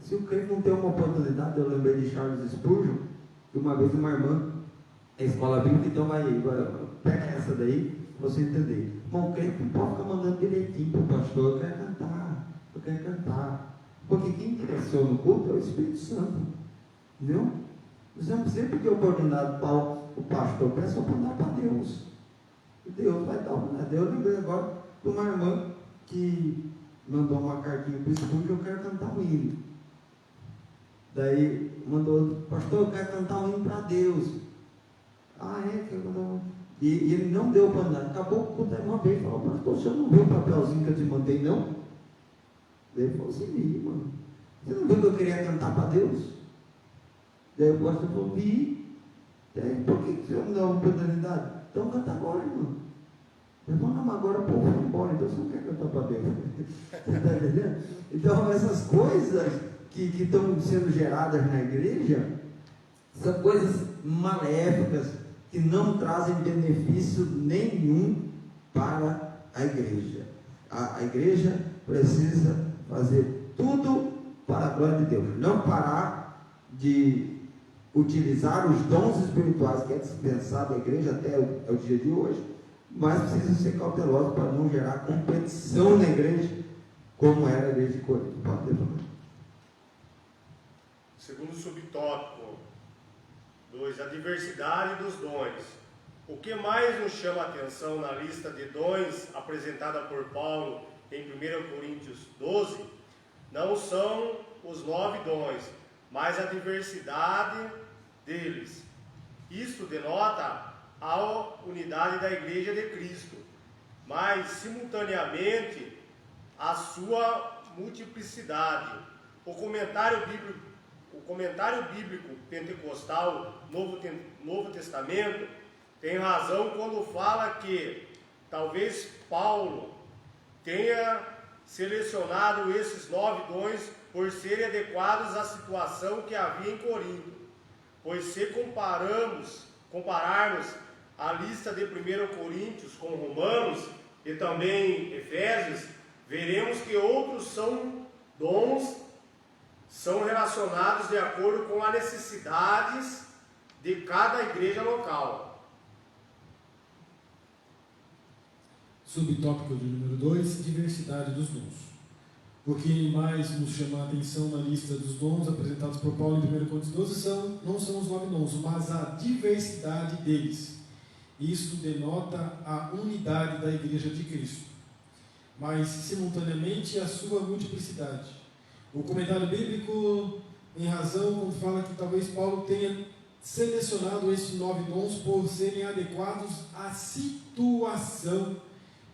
Se o crente não tem uma oportunidade, eu lembrei de Charles Spurgeon, que uma vez uma irmã, a escola bíblica, então pega essa daí, para você entender. Bom, o crente não pode ficar mandando direitinho para o pastor: eu quero cantar. Porque quem direciona o culto é o Espírito Santo. Entendeu? Nós vamos sempre ter oportunidade para o pastor, peça para dar para Deus. E Deus vai dar a oportunidade. Eu lembrei agora de uma irmã que mandou uma cartinha para o Spurgeon: eu quero cantar um hino. Daí mandou: pastor, eu quero cantar um hino para Deus. E ele não deu para andar. Acabou o culto, uma vez falou: pastor, o senhor não viu o papelzinho que eu te mandei, não? Daí ele falou assim: vi, mano. Você não viu que eu queria cantar para Deus? Daí o pastor falou: vi. Daí, por que o senhor não dá uma oportunidade? Então canta agora, irmão. Eu falei: não, mas agora o povo foi embora, então você não quer cantar para Deus. Você está entendendo? Então essas coisas que estão sendo geradas na igreja são coisas maléficas, que não trazem benefício nenhum para a igreja. A igreja precisa fazer tudo para a glória de Deus, não parar de utilizar os dons espirituais que é dispensado à igreja até o dia de hoje, mas precisa ser cauteloso para não gerar competição na igreja, como era a igreja de Corinto. Pode ter problema. Segundo subtópico 2, a diversidade dos dons. O que mais nos chama a atenção na lista de dons apresentada por Paulo em 1 Coríntios 12, não são os 9 dons, mas a diversidade deles. Isto denota a unidade da Igreja de Cristo, mas simultaneamente a sua multiplicidade. O comentário bíblico pentecostal, Novo Testamento, tem razão quando fala que talvez Paulo tenha selecionado esses 9 dons por serem adequados à situação que havia em Corinto. Pois se compararmos a lista de 1 Coríntios com Romanos e também Efésios, veremos que outros dons são relacionados de acordo com as necessidades de cada igreja local. Subtópico de número 2, diversidade dos dons. O que mais nos chama a atenção na lista dos dons apresentados por Paulo em 1 Coríntios 12 não são os 9 dons, mas a diversidade deles. Isso denota a unidade da Igreja de Cristo, mas simultaneamente a sua multiplicidade. O comentário bíblico, em razão, quando fala que talvez Paulo tenha selecionado esses 9 dons por serem adequados à situação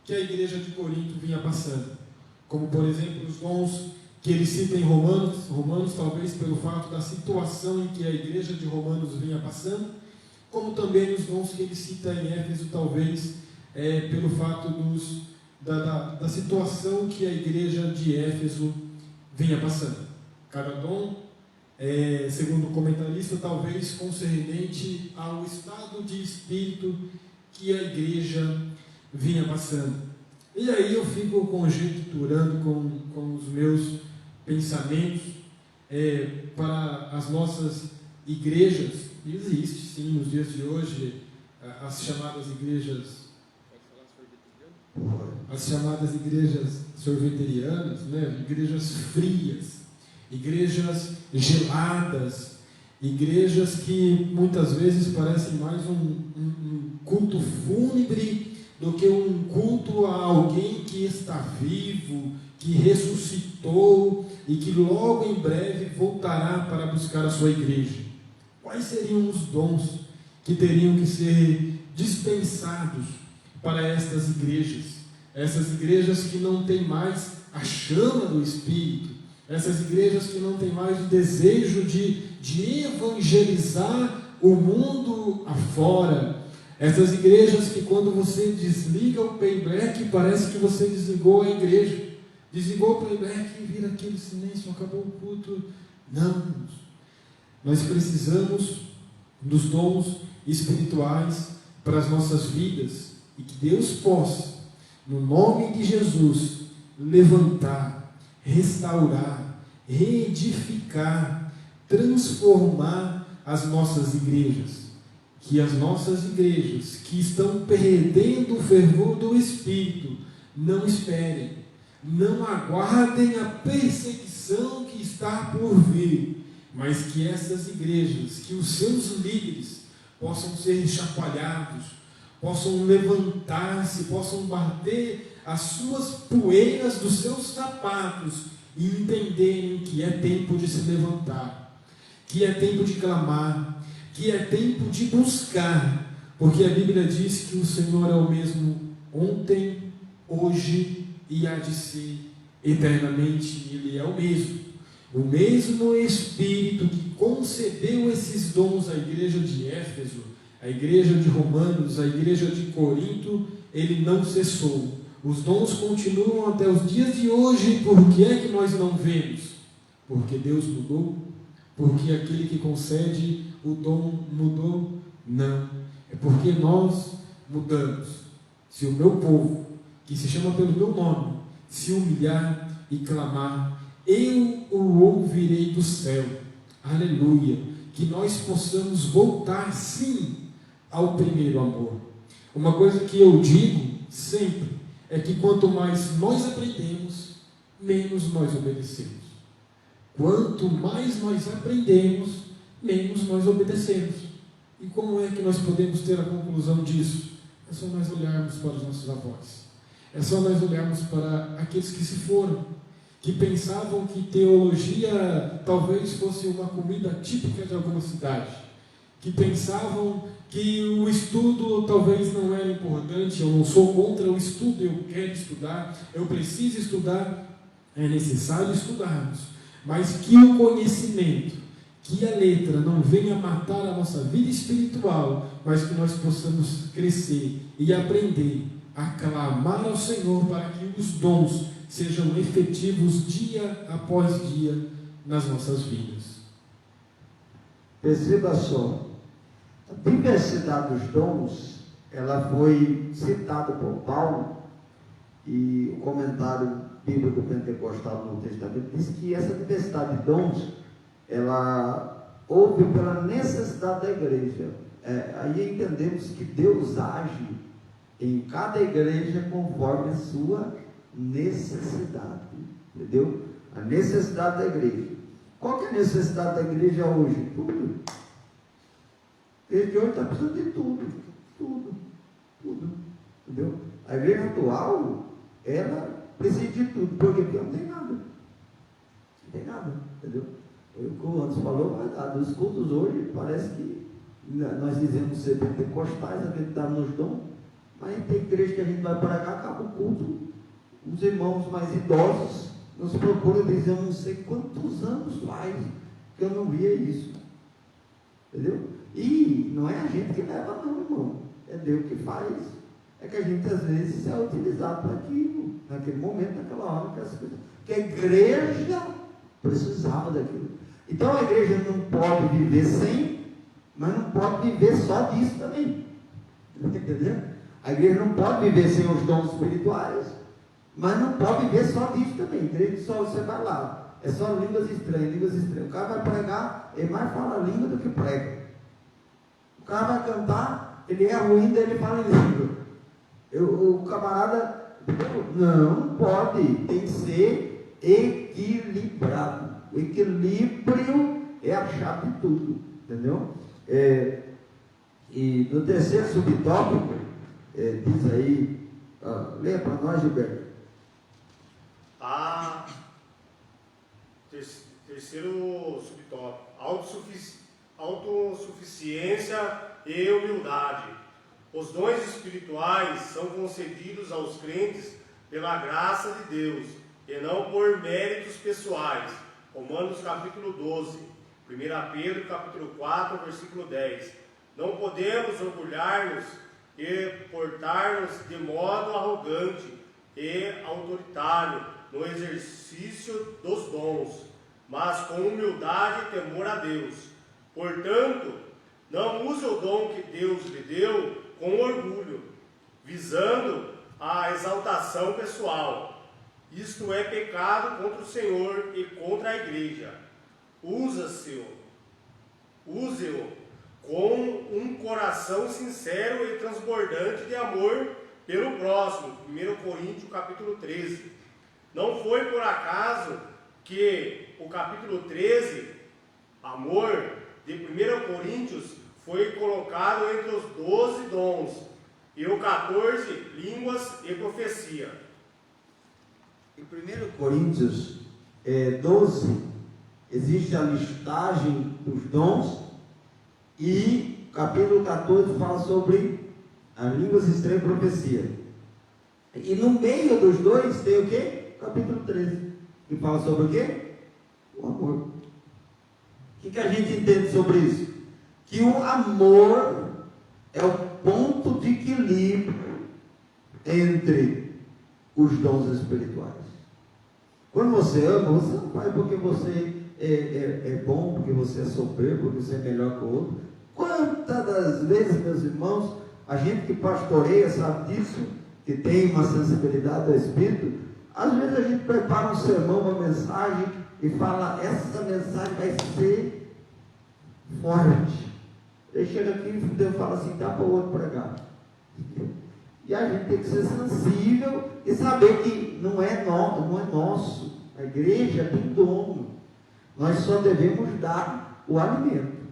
que a Igreja de Corinto vinha passando. Como, por exemplo, os dons que ele cita em Romanos, talvez pelo fato da situação em que a Igreja de Romanos vinha passando, como também os dons que ele cita em Éfeso, talvez pelo fato da situação que a Igreja de Éfeso vinha passando. Cada dom, segundo o comentarista, talvez concernente ao estado de espírito que a Igreja vinha passando. E aí eu fico conjecturando com os meus pensamentos para as nossas igrejas. Existe sim nos dias de hoje as chamadas igrejas sorveterianas, né? Igrejas frias, igrejas geladas, igrejas que muitas vezes parecem mais um culto fúnebre do que um culto a alguém que está vivo, que ressuscitou e que logo em breve voltará para buscar a sua igreja. Quais seriam os dons que teriam que ser dispensados para estas igrejas? Essas igrejas que não têm mais a chama do Espírito, essas igrejas que não têm mais o desejo de evangelizar o mundo afora, essas igrejas que quando você desliga o playback, parece que você desligou a igreja, desligou o playback e vira aquele silêncio, acabou o culto. Não, nós precisamos dos dons espirituais para as nossas vidas, e que Deus possa, no nome de Jesus, levantar, restaurar, reedificar, transformar as nossas igrejas. Que as nossas igrejas que estão perdendo o fervor do Espírito não esperem, não aguardem a perseguição que está por vir, mas que essas igrejas, que os seus líderes possam ser chacoalhados, possam levantar-se, possam bater as suas poeiras dos seus sapatos e entenderem que é tempo de se levantar, que é tempo de clamar, que é tempo de buscar, porque a Bíblia diz que o Senhor é o mesmo ontem, hoje e há de ser eternamente. Ele é o mesmo Espírito que concedeu esses dons à igreja de Éfeso, à igreja de Romanos, à igreja de Corinto. Ele não cessou, os dons continuam até os dias de hoje. Por que é que nós não vemos? Porque Deus mudou? Porque aquele que concede o dom mudou? Não, é porque nós mudamos. Se o meu povo, que se chama pelo meu nome, se humilhar e clamar, eu o ouvirei do céu. Aleluia. Que nós possamos voltar sim ao primeiro amor. Uma coisa que eu digo sempre é que quanto mais nós aprendemos, menos nós obedecemos. Quanto mais nós aprendemos, menos nós obedecemos. E como é que nós podemos ter a conclusão disso? É só nós olharmos para os nossos avós. É só nós olharmos para aqueles que se foram, que pensavam que teologia talvez fosse uma comida típica de alguma cidade, que pensavam que o estudo talvez não era importante. Eu não sou contra o estudo, eu quero estudar, eu preciso estudar, é necessário estudarmos, mas que o conhecimento, que a letra não venha matar a nossa vida espiritual, mas que nós possamos crescer e aprender a clamar ao Senhor para que os dons sejam efetivos dia após dia nas nossas vidas. Perceba só, a diversidade dos dons, ela foi citada por Paulo, e o comentário bíblico pentecostal no Novo Testamento diz que essa diversidade de dons, ela houve pela necessidade da igreja. Aí entendemos que Deus age em cada igreja conforme a sua necessidade, entendeu? A necessidade da igreja. Qual que é a necessidade da igreja hoje? Tudo. A igreja de hoje está precisando de tudo, entendeu? A igreja atual, ela precisa de tudo, porque não tem nada, entendeu? Como o Anderson falou, dos cultos hoje, parece que nós dizemos ser pentecostais, acreditamos nos dons, mas tem igreja que a gente vai para cá, acaba o culto, os irmãos mais idosos nos procuram e dizem, eu não sei quantos anos faz que eu não via isso, entendeu? E não é a gente que leva não, irmão, é Deus que faz. É que a gente às vezes é utilizado para aquilo, naquele momento, naquela hora, que a igreja precisava daquilo. Então a igreja não pode viver sem, mas não pode viver só disso também. Entendeu? A igreja não pode viver sem os dons espirituais, mas não pode viver só disso também. A igreja só você vai lá, é só línguas estranhas. O cara vai pregar, ele mais fala língua do que prega. O cara vai cantar, ele é ruim, daí ele fala em língua. O camarada, não pode, tem que ser equilibrado. O equilíbrio é a chave de tudo, entendeu? E no terceiro subtópico, diz aí, leia para nós, Gilberto. Terceiro subtópico, autossuficiência e humildade. Os dons espirituais são concedidos aos crentes pela graça de Deus e não por méritos pessoais. Romanos capítulo 12, 1 Pedro capítulo 4, versículo 10. Não podemos orgulhar-nos e portar-nos de modo arrogante e autoritário no exercício dos dons, mas com humildade e temor a Deus. Portanto, não use o dom que Deus lhe deu com orgulho, visando a exaltação pessoal. Isto é pecado contra o Senhor e contra a igreja. Use-o com um coração sincero e transbordante de amor pelo próximo. 1 Coríntios capítulo 13. Não foi por acaso que o capítulo 13, amor, de 1 Coríntios, foi colocado entre os 12 dons, e o 14, línguas e profecia. Em 1 Coríntios 12, existe a listagem dos dons, e capítulo 14 fala sobre as línguas estranhas e profecia. E no meio dos dois tem o quê? Capítulo 13, que fala sobre o quê? O amor. O que a gente entende sobre isso? Que o amor é o ponto de equilíbrio entre os dons espirituais. Quando você ama, você não faz porque você é bom, porque você é soberbo, porque você é melhor que o outro. Quantas das vezes, meus irmãos, a gente que pastoreia sabe disso, que tem uma sensibilidade ao Espírito, às vezes a gente prepara um sermão, uma mensagem, e fala, essa mensagem vai ser forte. Ele chega aqui e Deus fala assim, dá para o outro pregar. E a gente tem que ser sensível e saber que não é nosso. A igreja tem dono. Nós só devemos dar o alimento.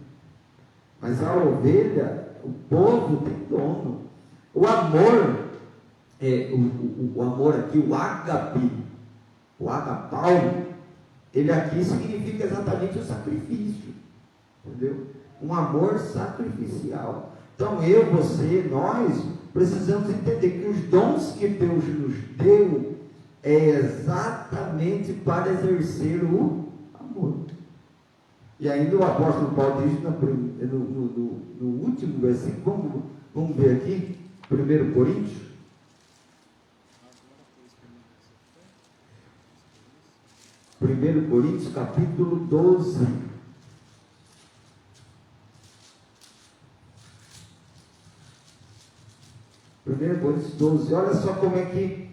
Mas a ovelha, o povo tem dono. O amor, o amor aqui, o ágape, o agapau, ele aqui significa exatamente o sacrifício. Entendeu? Um amor sacrificial. Então você, nós precisamos entender que os dons que Deus nos deu é exatamente para exercer o amor. E ainda o apóstolo Paulo diz no último versículo, vamos ver aqui, 1 Coríntios. Primeiro Coríntios capítulo 12. 1 Coríntios 12, olha só como é que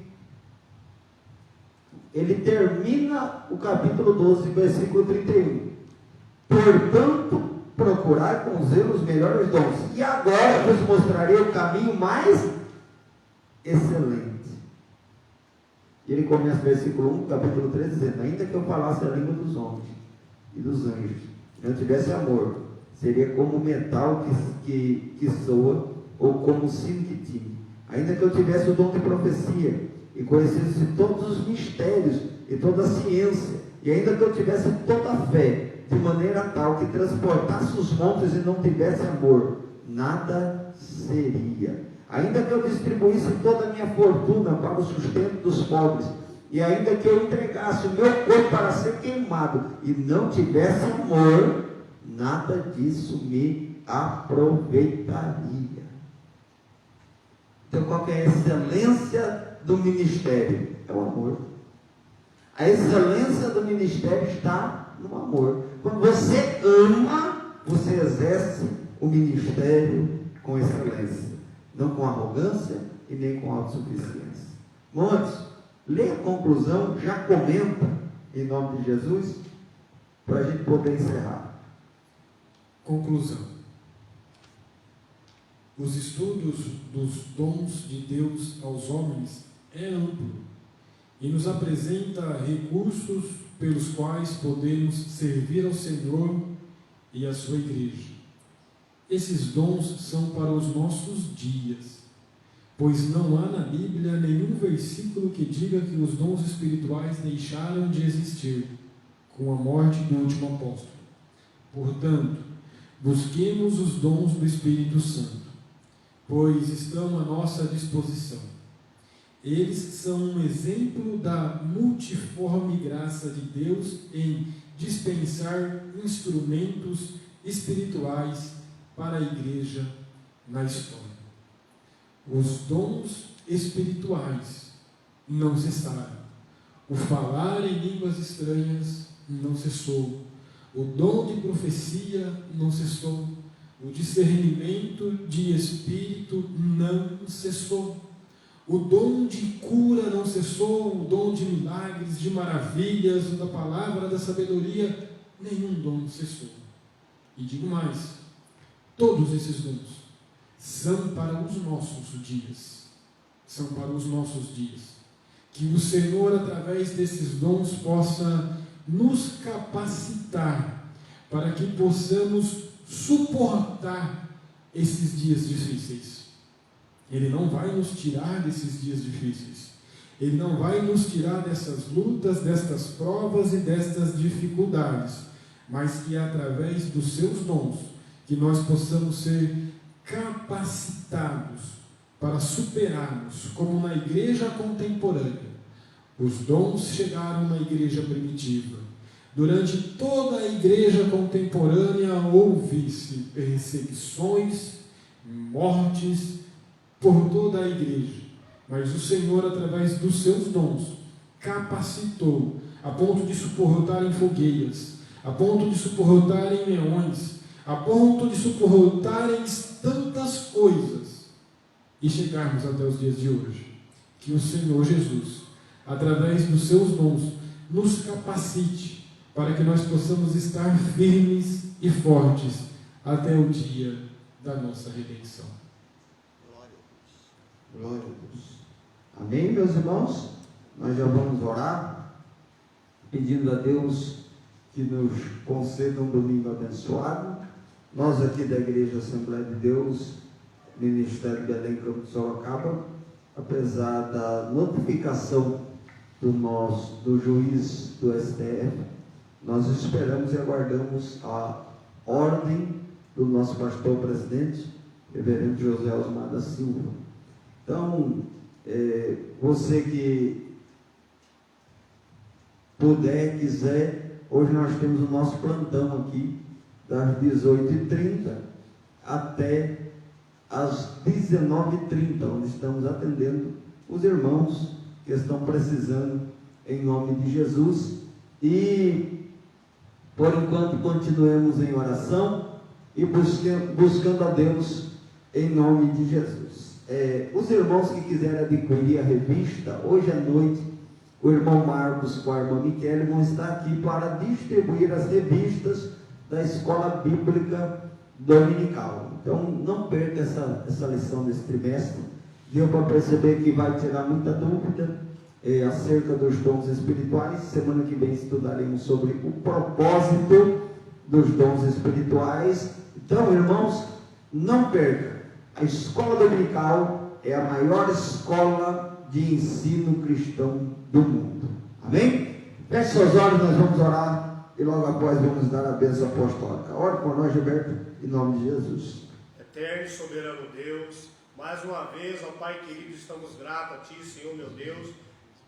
ele termina o capítulo 12, versículo 31. Portanto, procurai com zelo os melhores dons, e agora vos mostrarei o caminho mais excelente. E ele começa o versículo 1, capítulo 13, dizendo: ainda que eu falasse a língua dos homens e dos anjos, não tivesse amor, seria como metal que soa, ou como sino que tine. Ainda que eu tivesse o dom de profecia, e conhecesse todos os mistérios, e toda a ciência, e ainda que eu tivesse toda a fé, de maneira tal que transportasse os montes e não tivesse amor, nada seria. Ainda que eu distribuísse toda a minha fortuna para o sustento dos pobres, e ainda que eu entregasse o meu corpo para ser queimado, e não tivesse amor, nada disso me aproveitaria. Então, qual que é a excelência do ministério? É o amor. A excelência do ministério está no amor. Quando você ama, você exerce o ministério com excelência, não com arrogância e nem com autossuficiência. Irmãos, lê a conclusão, já comenta em nome de Jesus, para a gente poder encerrar. Conclusão. Os estudos dos dons de Deus aos homens é amplo e nos apresenta recursos pelos quais podemos servir ao Senhor e à sua igreja. Esses dons são para os nossos dias, pois não há na Bíblia nenhum versículo que diga que os dons espirituais deixaram de existir com a morte do último apóstolo. Portanto, busquemos os dons do Espírito Santo, pois estão à nossa disposição. Eles são um exemplo da multiforme graça de Deus em dispensar instrumentos espirituais para a igreja na história. Os dons espirituais não cessaram. O falar em línguas estranhas não cessou. O dom de profecia não cessou. O discernimento de espírito não cessou. O dom de cura não cessou. O dom de milagres, de maravilhas, da palavra da sabedoria, nenhum dom cessou. E digo mais, todos esses dons são para os nossos dias. São para os nossos dias. Que o Senhor, através desses dons, possa nos capacitar para que possamos suportar esses dias difíceis. Ele não vai nos tirar desses dias difíceis. Ele não vai nos tirar dessas lutas, destas provas e destas dificuldades, mas que através dos seus dons, que nós possamos ser capacitados para superarmos, como na igreja contemporânea. Os dons chegaram na igreja primitiva. Durante toda a igreja contemporânea houve-se perseguições, mortes por toda a igreja. Mas o Senhor, através dos seus dons, capacitou a ponto de suportarem fogueiras, a ponto de suportarem leões, a ponto de suportarem tantas coisas e chegarmos até os dias de hoje. Que o Senhor Jesus, através dos seus dons, nos capacite para que nós possamos estar firmes e fortes até o dia da nossa redenção. Glória a Deus. Amém, meus irmãos? Nós já vamos orar, pedindo a Deus que nos conceda um domingo abençoado. Nós aqui da Igreja Assembleia de Deus, Ministério Belém Campo de Sorocaba, apesar da notificação do juiz do STF, nós esperamos e aguardamos a ordem do nosso pastor presidente, reverendo José Osmar da Silva. Então, você que puder, quiser, hoje nós temos o nosso plantão aqui, das 18h30 até às 19h30, onde estamos atendendo os irmãos que estão precisando, em nome de Jesus. E por enquanto continuemos em oração e buscando a Deus em nome de Jesus. os irmãos que quiserem adquirir a revista, hoje à noite, o irmão Marcos com a irmã Michele vão estar aqui para distribuir as revistas da Escola Bíblica Dominical. Então, não perca essa lição desse trimestre. Deu para perceber que vai tirar muita dúvida acerca dos dons espirituais. Semana que vem estudaremos sobre o propósito dos dons espirituais. Então, irmãos, não perca. A Escola Dominical é a maior escola de ensino cristão do mundo. Amém? Feche seus olhos, nós vamos orar e logo após vamos dar a bênção apostólica. Ore por nós, Gilberto, em nome de Jesus. Eterno e soberano Deus, mais uma vez, ó Pai querido, estamos gratos a Ti, Senhor meu Deus,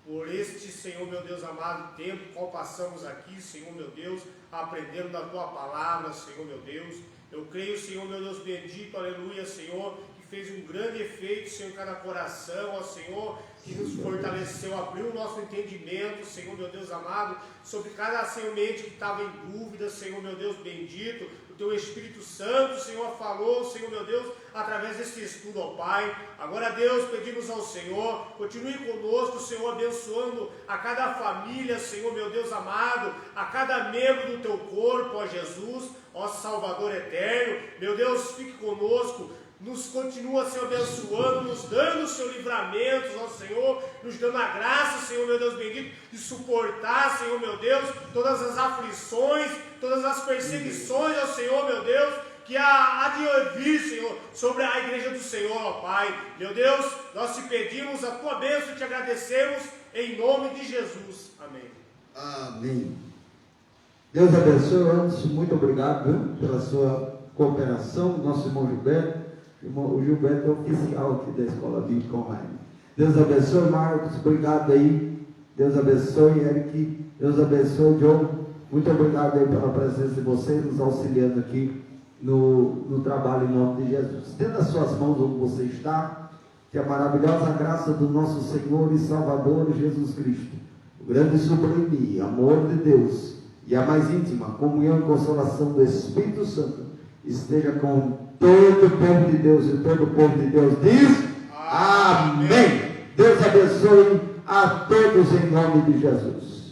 por este, Senhor meu Deus amado, tempo qual passamos aqui, Senhor meu Deus, aprendendo da Tua palavra, Senhor meu Deus. Eu creio, Senhor meu Deus bendito, aleluia, Senhor, que fez um grande efeito, Senhor, em cada coração, ó Senhor, que nos fortaleceu, abriu o nosso entendimento, Senhor meu Deus amado, sobre cada, Senhor, mente que estava em dúvida, Senhor meu Deus bendito. O Teu Espírito Santo, Senhor, falou, Senhor meu Deus, através desse estudo, ó Pai. Agora, Deus, pedimos ao Senhor, continue conosco, Senhor, abençoando a cada família, Senhor meu Deus amado, a cada membro do Teu corpo, ó Jesus, ó Salvador eterno. Meu Deus, fique conosco, nos continua, Senhor, abençoando, nos dando o Seu livramento, ó Senhor, nos dando a graça, Senhor, meu Deus bendito, de suportar, Senhor, meu Deus, todas as aflições, todas as perseguições, ó Senhor, meu Deus, que há de vir, Senhor, sobre a igreja do Senhor, ó Pai. Meu Deus, nós te pedimos a Tua bênção e te agradecemos, em nome de Jesus. Amém. Amém. Deus abençoe, antes, muito obrigado, viu, pela sua cooperação, nosso irmão Gilberto. O Gilberto é oficial aqui da Escola Bíblica Online. Deus abençoe, Marcos, obrigado aí. Deus abençoe, Eric. Deus abençoe, John. Muito obrigado aí pela presença de vocês, nos auxiliando aqui no trabalho em nome de Jesus. Estenda as suas mãos onde você está, que a maravilhosa graça do nosso Senhor e Salvador Jesus Cristo, o grande e sublime amor de Deus e a mais íntima comunhão e consolação do Espírito Santo esteja com todo o povo de Deus, e todo o povo de Deus diz amém. Deus abençoe a todos em nome de Jesus.